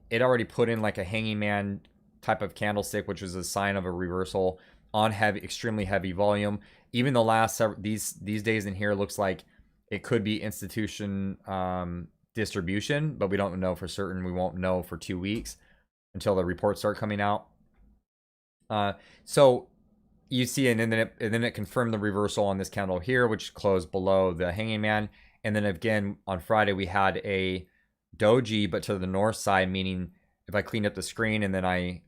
put in like a hanging man type of candlestick, which was a sign of a reversal on extremely heavy volume. Even the last these days in here looks like it could be institution distribution, but we don't know for certain. We won't know for 2 weeks until the reports start coming out. So you see, and then it confirmed the reversal on this candle here, which closed below the hanging man. And then again on Friday we had a doji, but to the north side, meaning if I cleaned up the screen and then I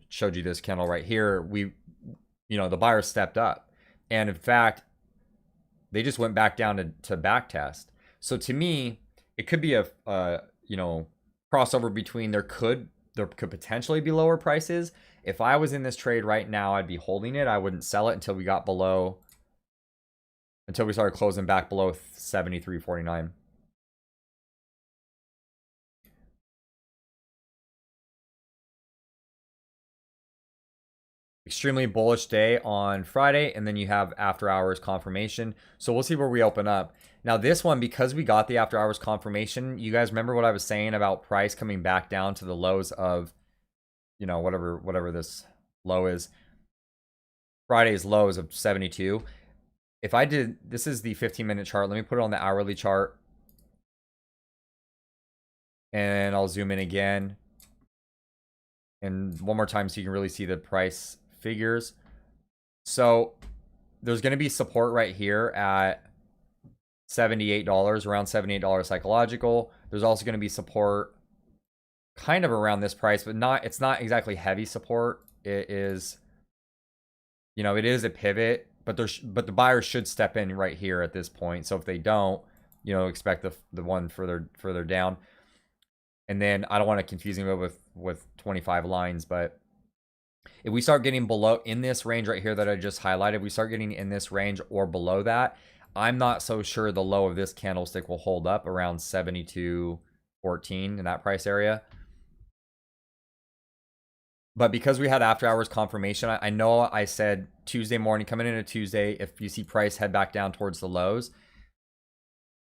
showed you this candle right here, the buyers stepped up, and in fact they just went back down to back test. So to me, it could be a crossover between there could potentially be lower prices. If I was in this trade right now, I'd be holding it. I wouldn't sell it until we started closing back below 73.49. Extremely bullish day on Friday, and then you have after hours confirmation. So we'll see where we open up. Now this one, because we got the after hours confirmation, you guys remember what I was saying about price coming back down to the lows of, whatever this low is. Friday's lows of 72. If I did, this is the 15-minute chart. Let me put it on the hourly chart. And I'll zoom in again. And one more time so you can really see the price figures. So there's going to be support right here at $78, around $78 psychological. There's also going to be support kind of around this price, but it's not exactly heavy support. It is, it is a pivot, but the buyers should step in right here at this point. So if they don't, expect the one further down. And then I don't want to confuse him with 25 lines, but if we start getting below in this range right here that I just highlighted, we start getting in this range or below that, I'm not so sure the low of this candlestick will hold up around 72.14 in that price area. But because we had after hours confirmation, I know I said Tuesday morning, coming into Tuesday, if you see price head back down towards the lows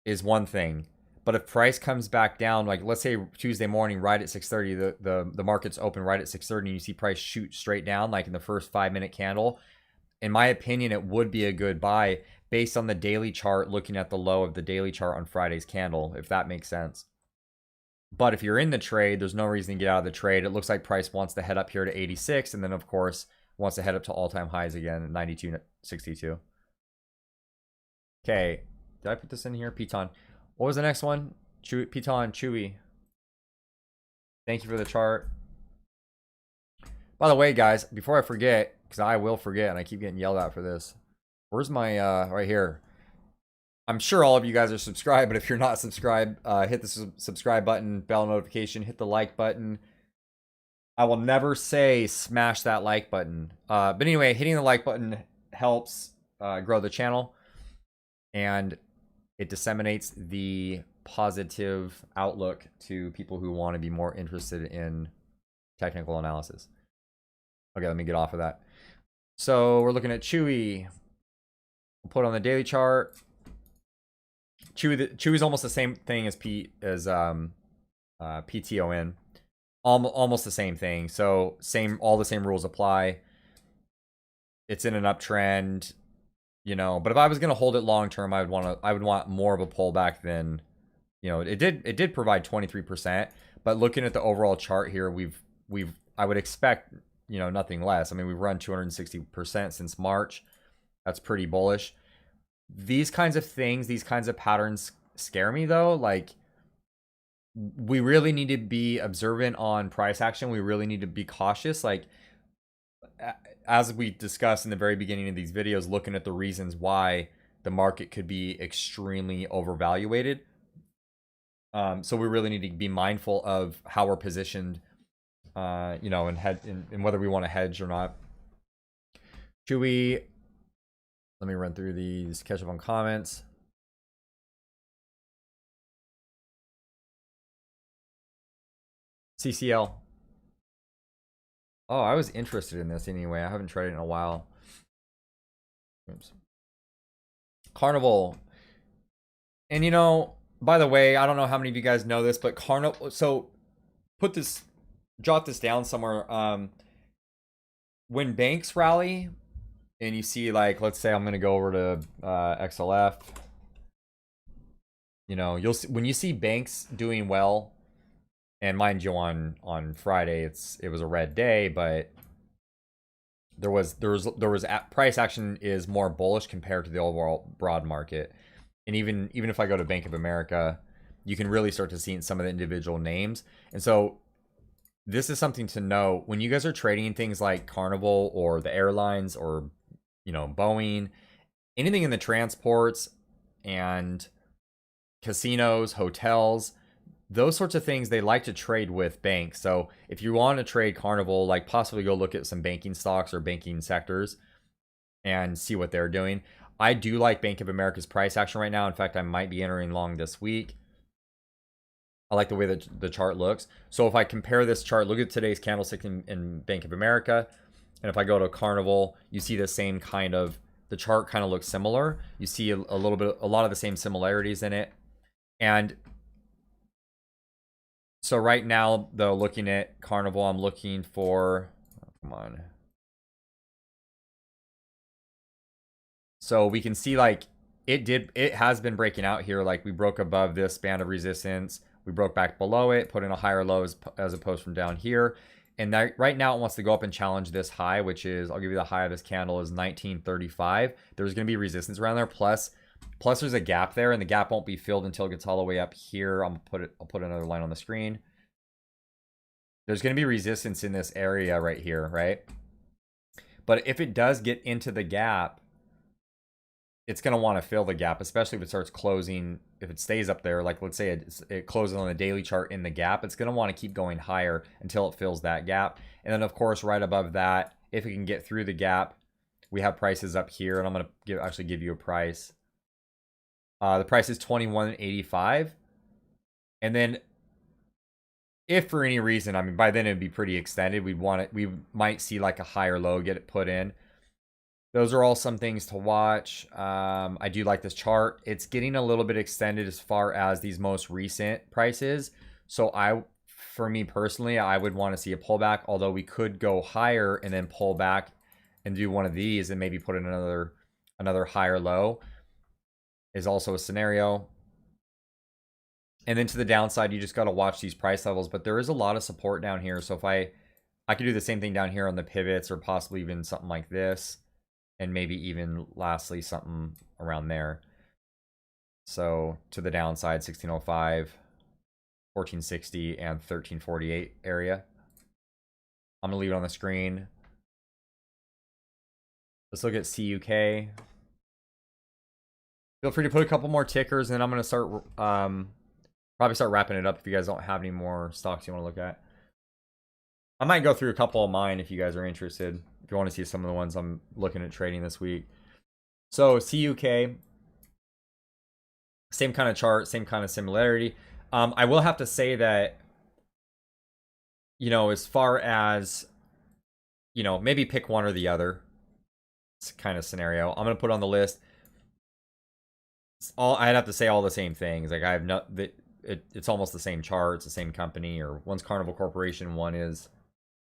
is one thing. But if price comes back down, like let's say Tuesday morning, right at 6:30, the market's open right at 6:30, and you see price shoot straight down, like in the first 5-minute candle, in my opinion, it would be a good buy based on the daily chart, looking at the low of the daily chart on Friday's candle, if that makes sense. But if you're in the trade, there's no reason to get out of the trade. It looks like price wants to head up here to 86, and then of course wants to head up to all-time highs again at 92.62. Okay, did I put this in here? Piton. What was the next one? Piton, Chewy. Thank you for the chart. By the way, guys, before I forget, because I will forget and I keep getting yelled at for this. Where's my, right here. I'm sure all of you guys are subscribed, but if you're not subscribed, hit the subscribe button, bell notification, hit the like button. I will never say smash that like button. But anyway, hitting the like button helps grow the channel. And it disseminates the positive outlook to people who want to be more interested in technical analysis. Okay, let me get off of that. So we're looking at Chewy. We'll put on the daily chart. Chewy's almost the same thing as PTON. Almost the same thing. So all the same rules apply. It's in an uptrend. But if I was going to hold it long term, I would want more of a pullback than, it did provide 23%, but looking at the overall chart here, I would expect, nothing less. I mean, we've run 260% since March. That's pretty bullish. These kinds of things, these kinds of patterns scare me though. Like, we really need to be observant on price action. We really need to be cautious. Like, as we discussed in the very beginning of these videos, looking at the reasons why the market could be extremely overvaluated. So we really need to be mindful of how we're positioned, and whether we want to hedge or not. Chewy, let me run through these, catch up on comments. CCL. Oh, I was interested in this anyway. I haven't tried it in a while. Oops. Carnival. And you know, by the way, I don't know how many of you guys know this, but Carnival, so jot this down somewhere. When banks rally and you see, like, let's say I'm going to go over to XLF, you know, you'll see, when you see banks doing well, and mind you, on Friday it was a red day, but there was price action is more bullish compared to the overall broad market. And even if I go to Bank of America, you can really start to see in some of the individual names. And so this is something to know when you guys are trading things like Carnival or the airlines or, you know, Boeing, anything in the transports and casinos, hotels, those sorts of things, they like to trade with banks. So if you want to trade Carnival, like possibly go look at some banking stocks or banking sectors and see what they're doing. I do like Bank of America's price action right now. In fact, I might be entering long this week. I like the way that the chart looks. So if I compare this chart, look at today's candlestick in Bank of America. And if I go to Carnival, you see the same kind of, the chart kind of looks similar. You see a lot of the same similarities in it. And so right now, though, looking at Carnival, I'm looking for, oh, come on. So we can see, like, it has been breaking out here. Like, we broke above this band of resistance. We broke back below it, put in a higher low as opposed from down here. And that right now it wants to go up and challenge this high, which is, I'll give you the high of this candle is 1935. There's going to be resistance around there. Plus there's a gap there, and the gap won't be filled until it gets all the way up here. I'll put another line on the screen. There's going to be resistance in this area right here, right? But if it does get into the gap, it's going to want to fill the gap, especially if it starts closing. If it stays up there, like let's say it closes on the daily chart in the gap, it's going to want to keep going higher until it fills that gap. And then, of course, right above that, if it can get through the gap, we have prices up here, and I'm going to actually give you a price. The price is $21.85. And then if for any reason, I mean, by then it'd be pretty extended. We might see like a higher low, get it put in. Those are all some things to watch. I do like this chart. It's getting a little bit extended as far as these most recent prices. So for me personally, I would want to see a pullback, although we could go higher and then pull back and do one of these and maybe put in another higher low is also a scenario. And then to the downside, you just got to watch these price levels, but there is a lot of support down here. So if I could do the same thing down here on the pivots, or possibly even something like this, and maybe even lastly something around there. So to the downside, 1605, 1460, and 1348 area. I'm gonna leave it on the screen. Let's look at CUK. Feel free to put a couple more tickers, and then I'm gonna start probably start wrapping it up if you guys don't have any more stocks you want to look at. I might go through a couple of mine if you guys are interested, if you want to see some of the ones I'm looking at trading this week. So CUK, same kind of chart, same kind of similarity. I will have to say that, you know, as far as, you know, maybe pick one or the other kind of scenario. I'm going to put on the list. I'd have to say all the same things. Like I have no, it's almost the same chart, it's the same company, or one's Carnival Corporation, one is,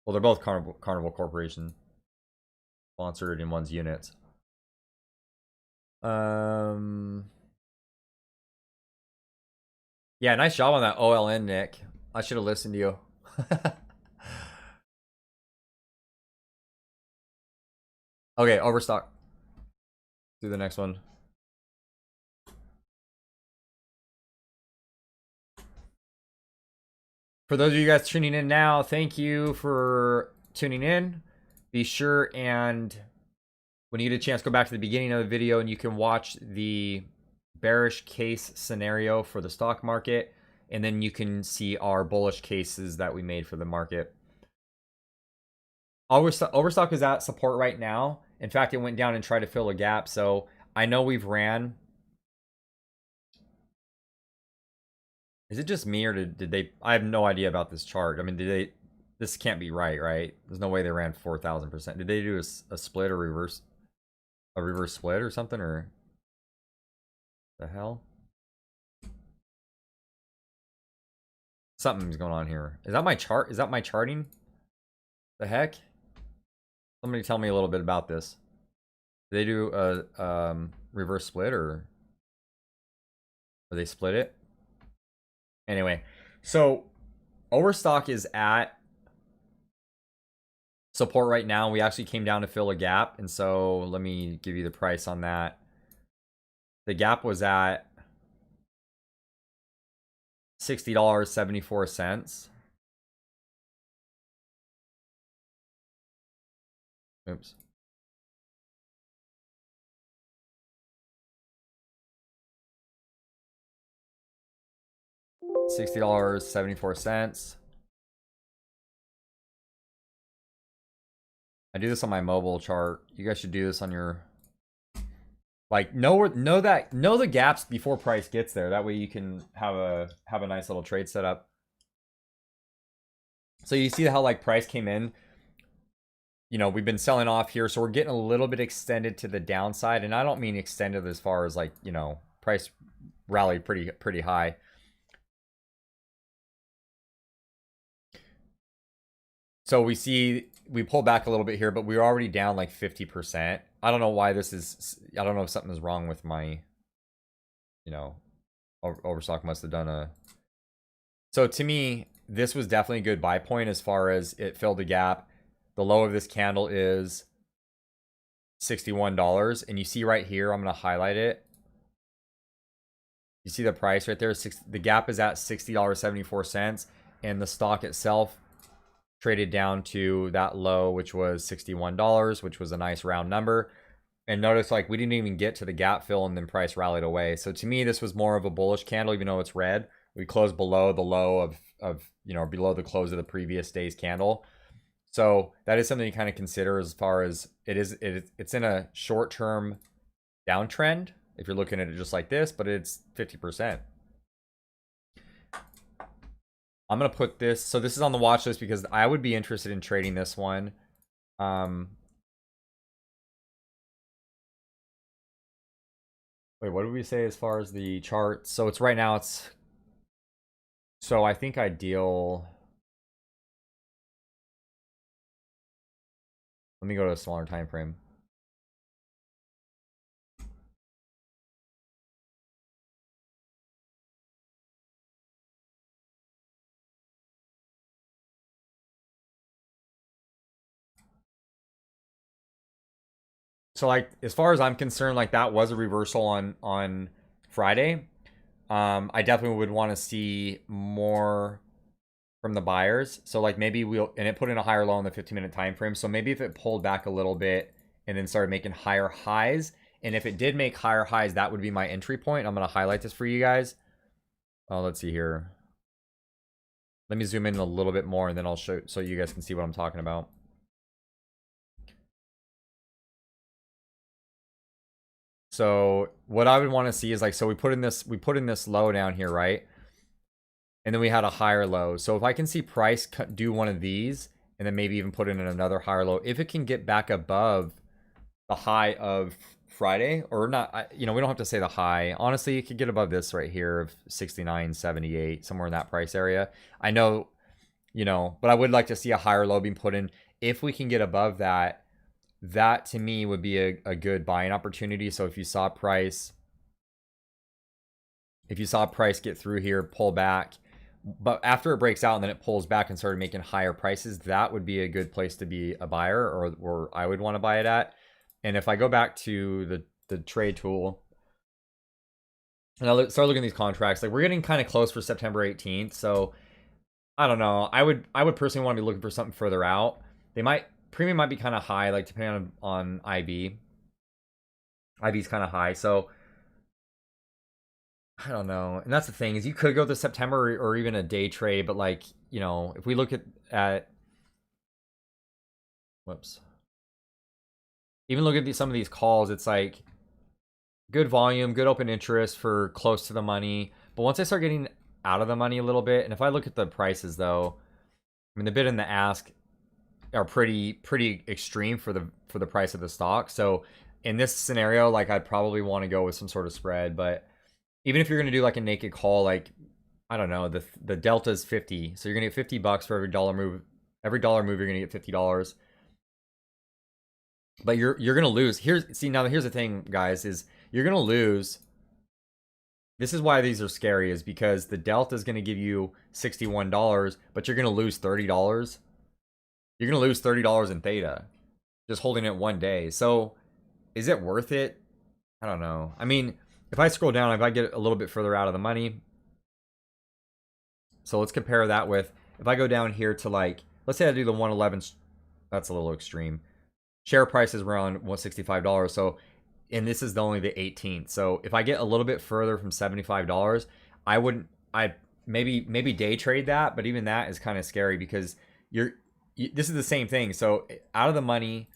well, they're both Carnival Corporation sponsored, in one's units. Yeah, nice job on that OLN, Nick. I should have listened to you. Okay, overstock. Do the next one. For those of you guys tuning in now, thank you for tuning in. Be sure and when you get a chance, go back to the beginning of the video and you can watch the bearish case scenario for the stock market, and then you can see our bullish cases that we made for the market. Overstock is at support right now. In fact, it went down and tried to fill a gap. So I know we've ran. Is it just me, or did they? I have no idea about this chart. I mean, did they? This can't be right, right? There's no way they ran 4,000%. Did they do a split or reverse? a reverse split or something, or the hell? Something's going on here. Is that my chart? Is that my charting? The heck? Somebody tell me a little bit about this. Do they do a reverse split, or they split it? Anyway, so Overstock is at support right now. We actually came down to fill a gap, and so let me give you the price on that. The gap was at $60.74. Oops. $60.74. I do this on my mobile chart. You guys should do this on your, like, know the gaps before price gets there. That way you can have a nice little trade setup. So you see how like price came in. You know, we've been selling off here, so we're getting a little bit extended to the downside, and I don't mean extended as far as like, you know, price rallied pretty high. So we see we pull back a little bit here, but we're already down like 50%. I don't know why this is. I don't know if something is wrong with my, you know, Overstock must have done a. So to me, this was definitely a good buy point as far as it filled the gap. The low of this candle is $61, and you see right here, I'm going to highlight it. You see the price right there. The gap is at $60.74, and the stock itself traded down to that low, which was $61, which was a nice round number. And notice, like, we didn't even get to the gap fill, and then price rallied away. So to me, this was more of a bullish candle, even though it's red. We closed below the low of you know, below the close of the previous day's candle. So that is something to kind of consider as far as it's in a short-term downtrend if you're looking at it just like this, but it's 50%. I'm going to put this, so this is on the watch list because I would be interested in trading this one. Wait, what did we say as far as the chart? So it's right now, it's, so I think ideal. Let me go to a smaller time frame. So like, as far as I'm concerned, like that was a reversal on Friday. I definitely would want to see more from the buyers. So like maybe we'll, and it put in a higher low in the 15-minute time frame. So maybe if it pulled back a little bit and then started making higher highs, and if it did make higher highs, that would be my entry point. I'm going to highlight this for you guys. Oh, let's see here. Let me zoom in a little bit more, and then I'll show so you guys can see what I'm talking about. So what I would want to see is like, so we put in this low down here, right? And then we had a higher low. So if I can see price do one of these, and then maybe even put in another higher low, if it can get back above the high of Friday, or not, you know, we don't have to say the high. Honestly, it could get above this right here of 69.78, somewhere in that price area. I know, you know, but I would like to see a higher low being put in. If we can get above that, that to me would be a good buying opportunity. So if you saw price get through here, pull back, but after it breaks out and then it pulls back and started making higher prices, that would be a good place to be a buyer, or I would want to buy it at. And if I go back to the trade tool and I start looking at these contracts, like we're getting kind of close for September 18th. So I don't know. I would personally want to be looking for something further out. Premium might be kind of high, like depending on IB. IB's kind of high, so I don't know. And that's the thing, is you could go to September or even a day trade, but like, you know, if we look at whoops. Even look at some of these calls, it's like good volume, good open interest for close to the money. But once I start getting out of the money a little bit, and if I look at the prices though, I mean the bid and the ask are pretty extreme for the price of the stock. So in this scenario, like I'd probably want to go with some sort of spread. But even if you're going to do like a naked call, like, I don't know, the delta is 50. So you're going to get $50 for every dollar move. Every dollar move, you're going to get $50. But you're going to lose. Here's the thing, guys, is you're going to lose. This is why these are scary, is because the delta is going to give you $61, but you're going to lose $30. You're going to lose $30 in theta just holding it one day. So is it worth it? I don't know. I mean, if I scroll down, if I get a little bit further out of the money. So let's compare that with, if I go down here to like, let's say I do the 111, that's a little extreme. Share price is around $165. So, and this is only the 18th. So if I get a little bit further from $75, I maybe day trade that, but even that is kind of scary because this is the same thing. So out of the money,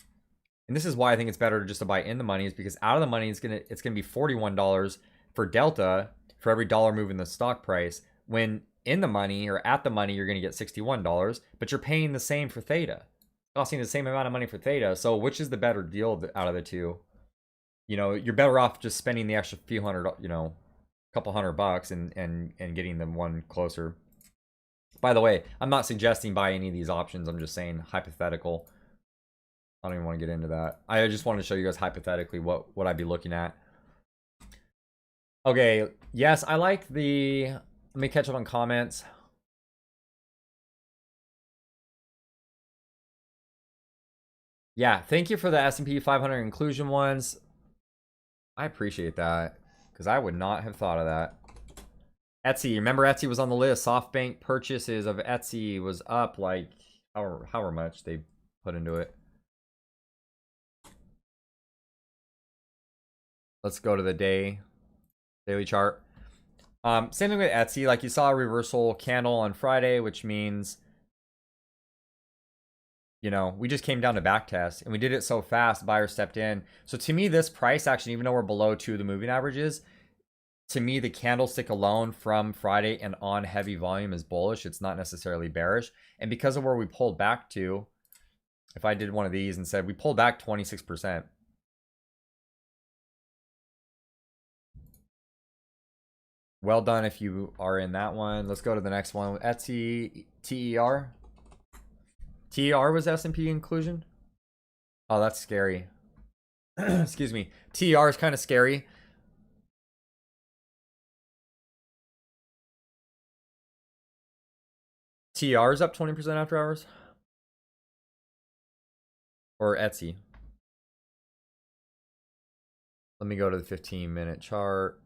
and this is why I think it's better just to buy in the money, is because out of the money it's gonna be $41 for delta for every dollar move in the stock price. When in the money or at the money, you're gonna get $61, but you're paying the same for theta, costing the same amount of money for theta. So which is the better deal out of the two? You know, you're better off just spending the extra few hundred, couple $100 and getting them one closer. By the way, I'm not suggesting buy any of these options. I'm just saying hypothetical. I don't even want to get into that. I just wanted to show you guys hypothetically what I'd be looking at. Okay, yes, I like the... Let me catch up on comments. Yeah, thank you for the S&P 500 inclusion ones. I appreciate that, because I would not have thought of that. Etsy, remember Etsy was on the list. SoftBank purchases of Etsy was up like however much they put into it. Let's go to the daily chart. Same thing with Etsy. Like you saw a reversal candle on Friday, which means, we just came down to back test and we did it so fast, buyer stepped in. So to me, this price action, even though we're below 2 of the moving averages, to me, the candlestick alone from Friday and on heavy volume is bullish. It's not necessarily bearish. And because of where we pulled back to, if I did one of these and said we pulled back 26%. Well done if you are in that one. Let's go to the next one. Etsy, TER. TER was S&P inclusion? Oh, that's scary. Excuse me. TER is kind of scary. TR is up 20% after hours? Or Etsy? Let me go to the 15-minute chart.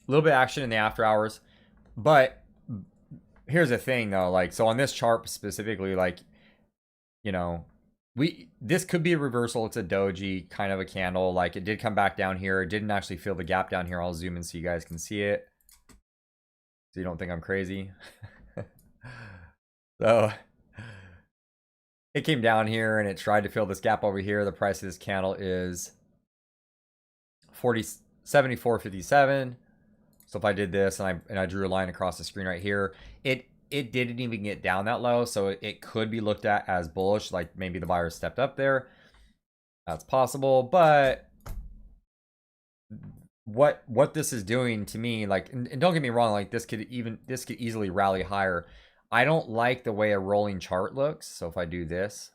A little bit of action in the after hours. But here's the thing, though. Like, so on this chart specifically, like, this could be a reversal. It's a doji kind of a candle. Like it did come back down here. It didn't actually fill the gap down here. I'll zoom in so you guys can see it, so you don't think I'm crazy. So it came down here and it tried to fill this gap over here. The price of this candle is 74.57. So if I did this and I drew a line across the screen right here, it didn't even get down that low, so it could be looked at as bullish, like maybe the buyer stepped up there. That's possible, but what this is doing to me, like, and don't get me wrong, like this could easily rally higher. I don't like the way a rolling chart looks. So if I do this,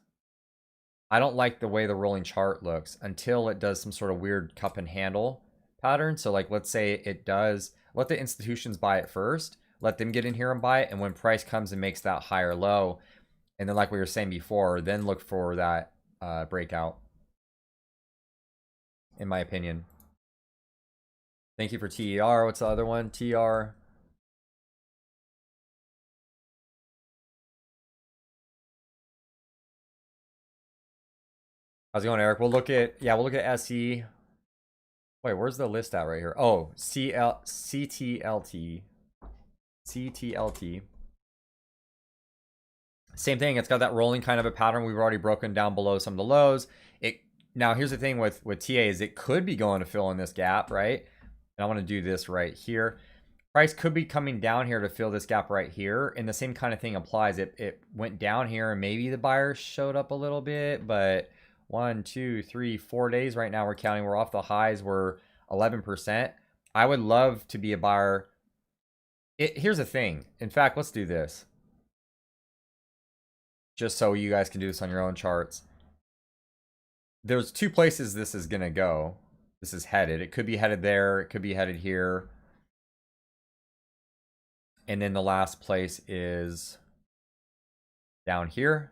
I don't like the way the rolling chart looks until it does some sort of weird cup and handle pattern. So like, let's say it does, let the institutions buy it first. Let them get in here and buy it. And when price comes and makes that higher low, and then like we were saying before, then look for that breakout, in my opinion. Thank you for TER. What's the other one? TR. How's it going, Eric? We'll look at SE. Wait, where's the list at right here? Oh, CTLT. CTLT. Same thing. It's got that rolling kind of a pattern. We've already broken down below some of the lows. Now here's the thing with TA is it could be going to fill in this gap, right? And I want to do this right here. Price could be coming down here to fill this gap right here. And the same kind of thing applies. It went down here and maybe the buyer showed up a little bit, but 1, 2, 3, 4 days right now we're counting. We're off the highs. We're 11%. I would love to be a buyer. Here's the thing. In fact, let's do this. Just so you guys can do this on your own charts. There's two places this is going to go. This is headed. It could be headed there. It could be headed here. And then the last place is down here.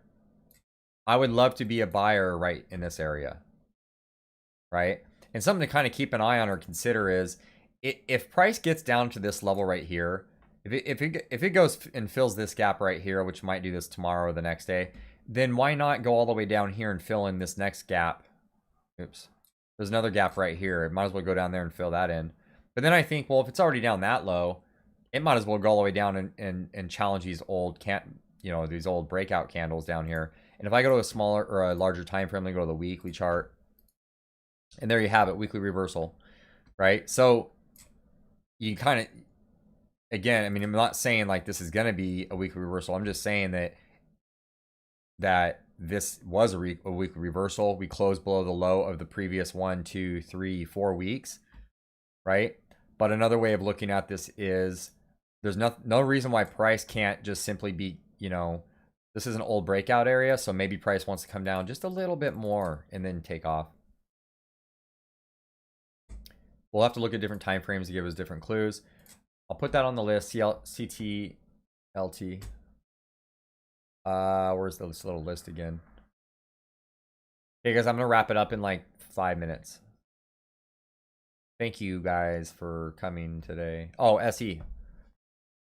I would love to be a buyer right in this area. Right? And something to kind of keep an eye on or consider is if price gets down to this level right here, if it goes and fills this gap right here, which might do this tomorrow or the next day, then why not go all the way down here and fill in this next gap? Oops. There's another gap right here. It might as well go down there and fill that in. But then I think, well, if it's already down that low, it might as well go all the way down and challenge these old these old breakout candles down here. And if I go to a smaller or a larger time frame, let me go to the weekly chart. And there you have it, weekly reversal. Right? So you kind of, again, I mean, I'm not saying like this is going to be a weekly reversal. I'm just saying that this was a weekly reversal. We closed below the low of the previous 1, 2, 3, 4 weeks, right? But another way of looking at this is there's no reason why price can't just simply be, this is an old breakout area, so maybe price wants to come down just a little bit more and then take off. We'll have to look at different time frames to give us different clues. I'll put that on the list. CT, LT. Where's this little list again? Okay, guys, I'm gonna wrap it up in like 5 minutes. Thank you guys for coming today. Oh, SE.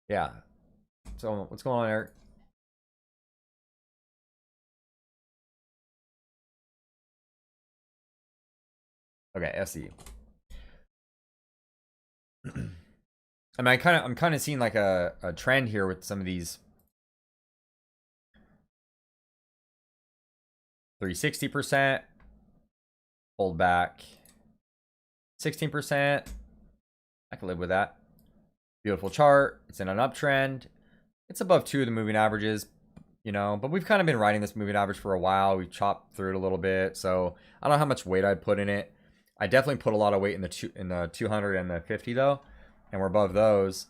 Yeah. So what's going on, Eric? Okay, SE. I mean, I'm kind of seeing like a trend here with some of these 360%, hold back 16%. I can live with that. Beautiful chart. It's in an uptrend. It's above 2 of the moving averages, but we've kind of been riding this moving average for a while. We've chopped through it a little bit, so I don't know how much weight I'd put in it. I definitely put a lot of weight in the 200 and the 50 though, and we're above those.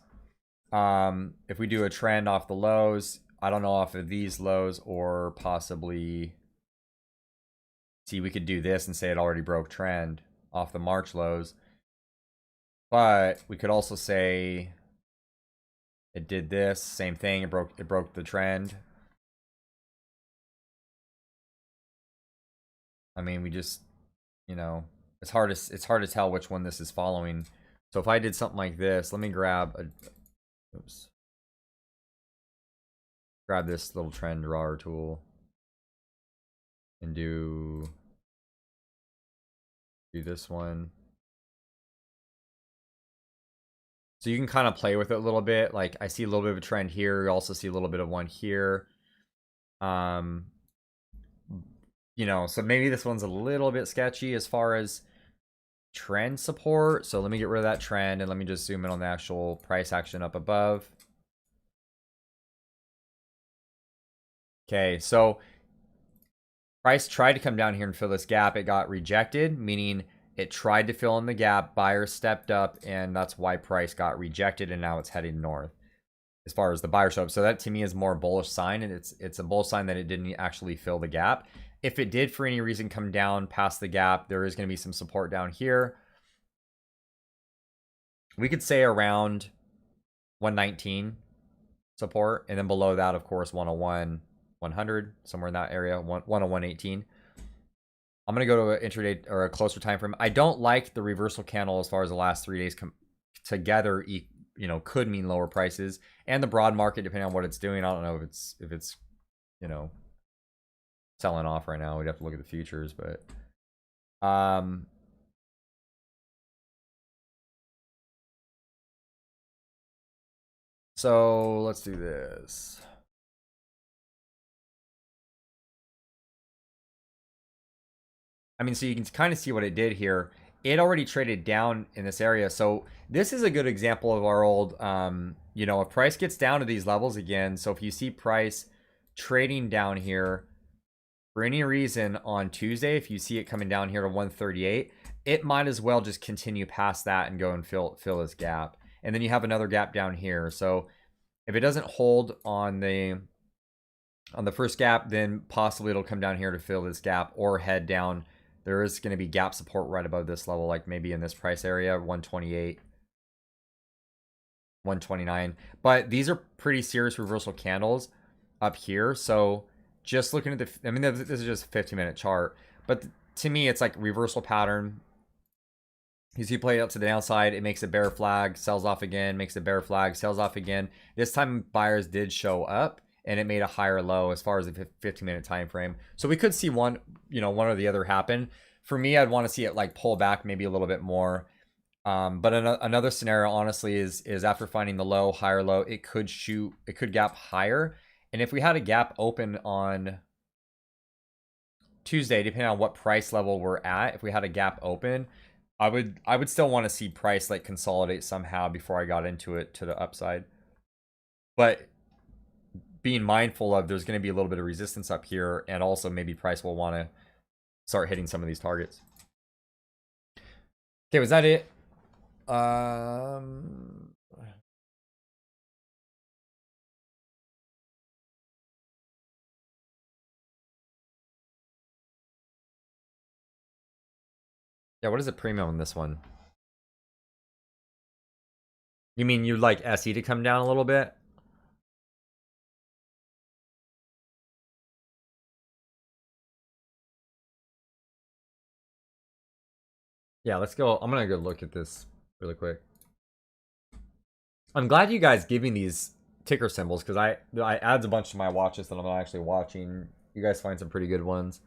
If we do a trend off the lows, I don't know off of these lows or possibly, see, we could do this and say it already broke trend off the March lows, but we could also say it did this same thing. It broke the trend. I mean, we just, it's hard to tell which one this is following. So if I did something like this, let me grab this little trend drawer tool and do this one. So you can kind of play with it a little bit. Like I see a little bit of a trend here. You also see a little bit of one here. So maybe this one's a little bit sketchy as far as trend support. So let me get rid of that trend and let me just zoom in on the actual price action up above. Okay, so price tried to come down here and fill this gap. It got rejected, meaning it tried to fill in the gap. Buyers stepped up, and that's why price got rejected, and now it's heading north as far as the buyer show up. So that to me is more bullish sign, and it's a bullish sign that it didn't actually fill the gap. If it did for any reason come down past the gap, there is going to be some support down here. We could say around 119 support, and then below that, of course, 101, 100, somewhere in that area, 101, 118. I'm going to go to an intraday or a closer time frame. I don't like the reversal candle as far as the last 3 days together, could mean lower prices. And the broad market, depending on what it's doing, I don't know if it's selling off right now. We'd have to look at the futures, but so let's do this. I mean, so you can kind of see what it did here. it already traded down in this area. So this is a good example of our old, you know, if price gets down to these levels again. So if you see price trading down here for any reason on Tuesday, if you see it coming down here to 138, it might as well just continue past that and go and fill this gap. And then you have another gap down here. So if it doesn't hold on the first gap, then possibly it'll come down here to fill this gap or head down. There is going to be gap support right above this level, like maybe in this price area, 128, 129. But these are pretty serious reversal candles up here. So just looking at the, I mean, this is just a 15-minute chart, but to me, it's like reversal pattern. You see play up to the downside, it makes a bear flag, sells off again, makes a bear flag, sells off again. This time buyers did show up and it made a higher low as far as the 15-minute time frame. So we could see one, you know, one or the other happen. For me, I'd want to see it like pull back maybe a little bit more. But another scenario, honestly, is after finding the low, higher low, it could gap higher. And if we had a gap open on Tuesday, depending on what price level we're at, if we had a gap open, I would still want to see price like consolidate somehow before I got into it to the upside. But being mindful of there's going to be a little bit of resistance up here, and also maybe price will want to start hitting some of these targets. Okay, was that it? Yeah, what is the premium on this one? You mean you'd like SE to come down a little bit? Yeah, let's go. I'm gonna go look at this really quick. I'm glad you guys give me these ticker symbols because I adds a bunch to my watch list that I'm not actually watching. You guys find some pretty good ones.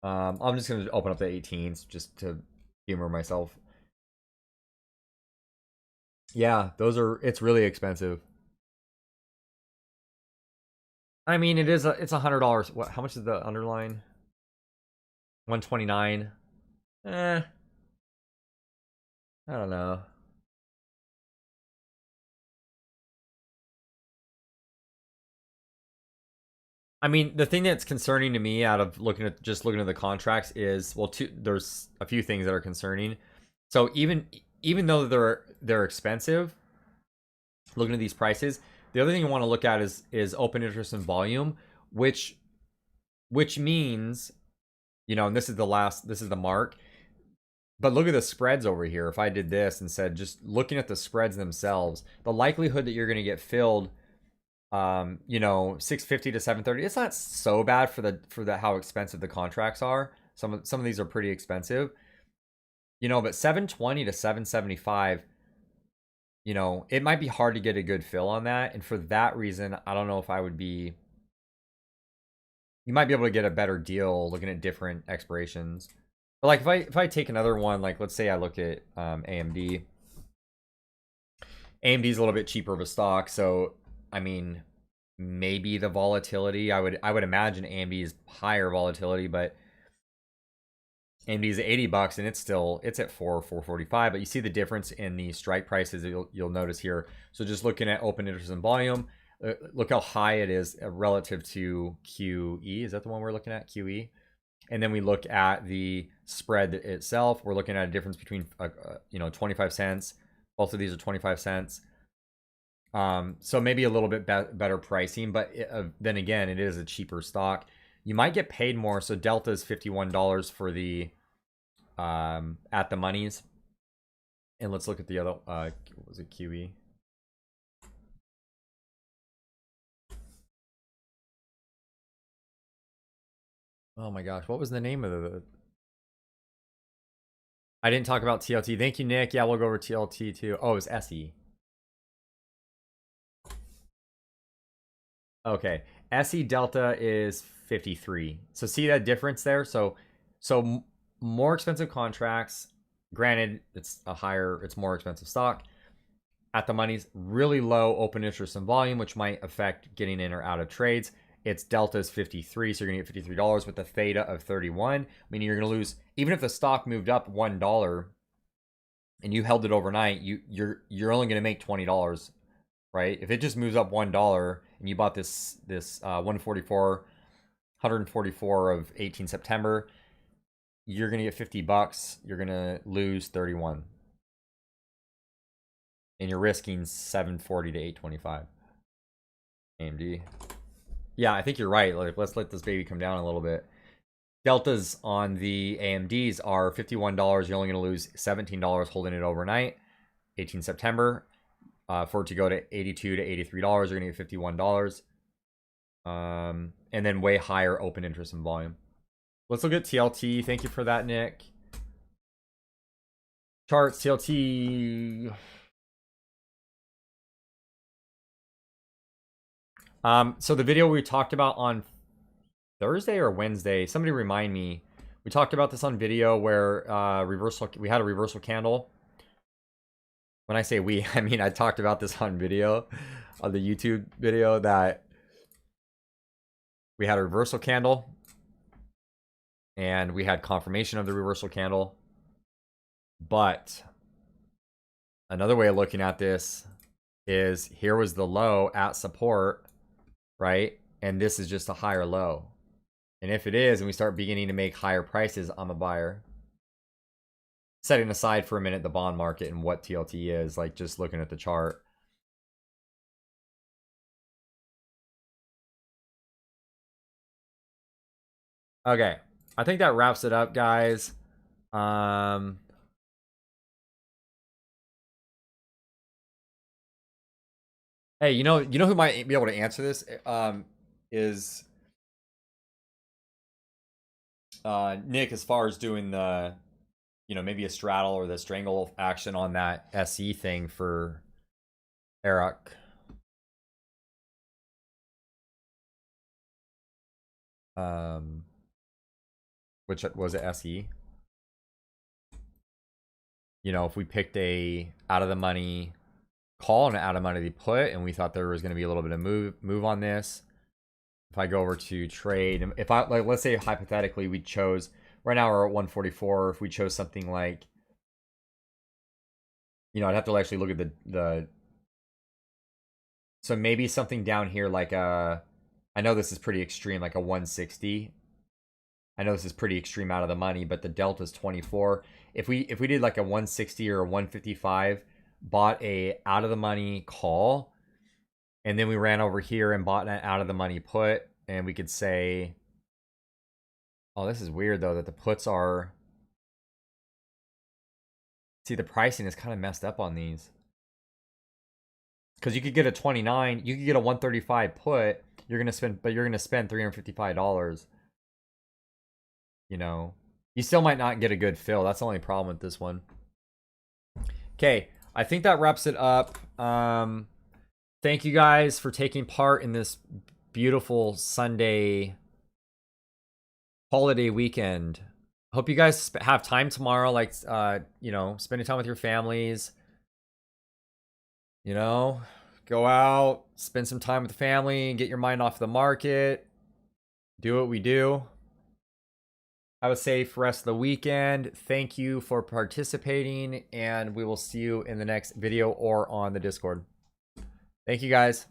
I'm just gonna open up the 18s just to humor myself. Yeah, it's really expensive. I mean, it's $100. What? How much is the underline? 129. I don't know. I mean, the thing that's concerning to me out of looking at the contracts is, well, there's a few things that are concerning. So even though they're expensive, looking at these prices, the other thing you want to look at is open interest and volume, which means, you know, and this is the mark. But look at the spreads over here. If I did this and said, just looking at the spreads themselves, the likelihood that you're going to get filled, you know, 650 to 730, it's not so bad for the how expensive the contracts are. Some of these are pretty expensive, you know, but 720 to 775, you know, it might be hard to get a good fill on that. And for that reason, I don't know if I would be, you might be able to get a better deal looking at different expirations. But like if I take another one, like let's say I look at AMD. AMD is a little bit cheaper of a stock, so I mean, maybe the volatility, I would imagine AMD is higher volatility, but AMD is at $80 and it's at 445. But you see the difference in the strike prices you'll notice here. So just looking at open interest and volume, look how high it is relative to QE. Is that the one we're looking at, QE? And then we look at the spread itself. We're looking at a difference between, you know, 25 cents. Both of these are 25 cents. So maybe a little bit better pricing, but then again, it is a cheaper stock. You might get paid more. So Delta is $51 for the at the monies. And let's look at the other. What was it, QE? Oh my gosh, what was the name of the? I didn't talk about TLT. Thank you, Nick. Yeah, we'll go over TLT too. Oh, it was SE. Okay, SE Delta is 53. So see that difference there? So more expensive contracts. Granted, it's more expensive stock. At the money's really low open interest and volume, which might affect getting in or out of trades. its delta is 53, so you're gonna get $53 with a theta of 31, meaning you're gonna lose, even if the stock moved up $1 and you held it overnight, you're only gonna make $20, right? If it just moves up $1 and you bought this 144 of 18 September, you're gonna get $50. You're gonna lose 31, and you're risking 740 to 825. AMD. Yeah, I think you're right. Like, let's let this baby come down a little bit. Deltas on the AMDs are $51. You're only going to lose $17 holding it overnight. 18 September. For it to go to $82 to $83, you're going to get $51. And then way higher open interest and volume. Let's look at TLT. Thank you for that, Nick. Charts, TLT. So the video we talked about on Thursday or Wednesday, somebody remind me. We talked about this on video where we had a reversal candle. When I say we, I mean I talked about this on video, on the YouTube video, that we had a reversal candle and we had confirmation of the reversal candle. But another way of looking at this is, here was the low at support, right? And this is just a higher low. And if it is, and we start beginning to make higher prices, I'm a buyer. Setting aside for a minute the bond market and what TLT is, like just looking at the chart. Okay, I think that wraps it up, guys. Hey, you know who might be able to answer this? Is Nick, as far as doing the, maybe a straddle or the strangle action on that SE thing for Eric. Which was it, SE? If we picked a out of the money call and an out of money put, and we thought there was going to be a little bit of move on this. If I go over to trade, if I, like, let's say hypothetically we chose, right now we're at 144. If we chose something like, I'd have to actually look at the so maybe something down here like I know this is pretty extreme, like a 160. I know this is pretty extreme out of the money, but the delta is 24. If we did like a 160 or a 155, bought a out of the money call, and then we ran over here and bought an out of the money put, and we could say, oh, this is weird though, that the puts are, see, the pricing is kind of messed up on these, because you could get a 29, you could get a 135 put, you're gonna spend $355. You still might not get a good fill. That's the only problem with this one. Okay, I think that wraps it up. Thank you guys for taking part in this beautiful Sunday holiday weekend. Hope you guys have time tomorrow, like, spending time with your families. Go out, spend some time with the family, get your mind off the market, do what we do. Have a safe rest of the weekend. Thank you for participating, and we will see you in the next video or on the Discord. Thank you, guys.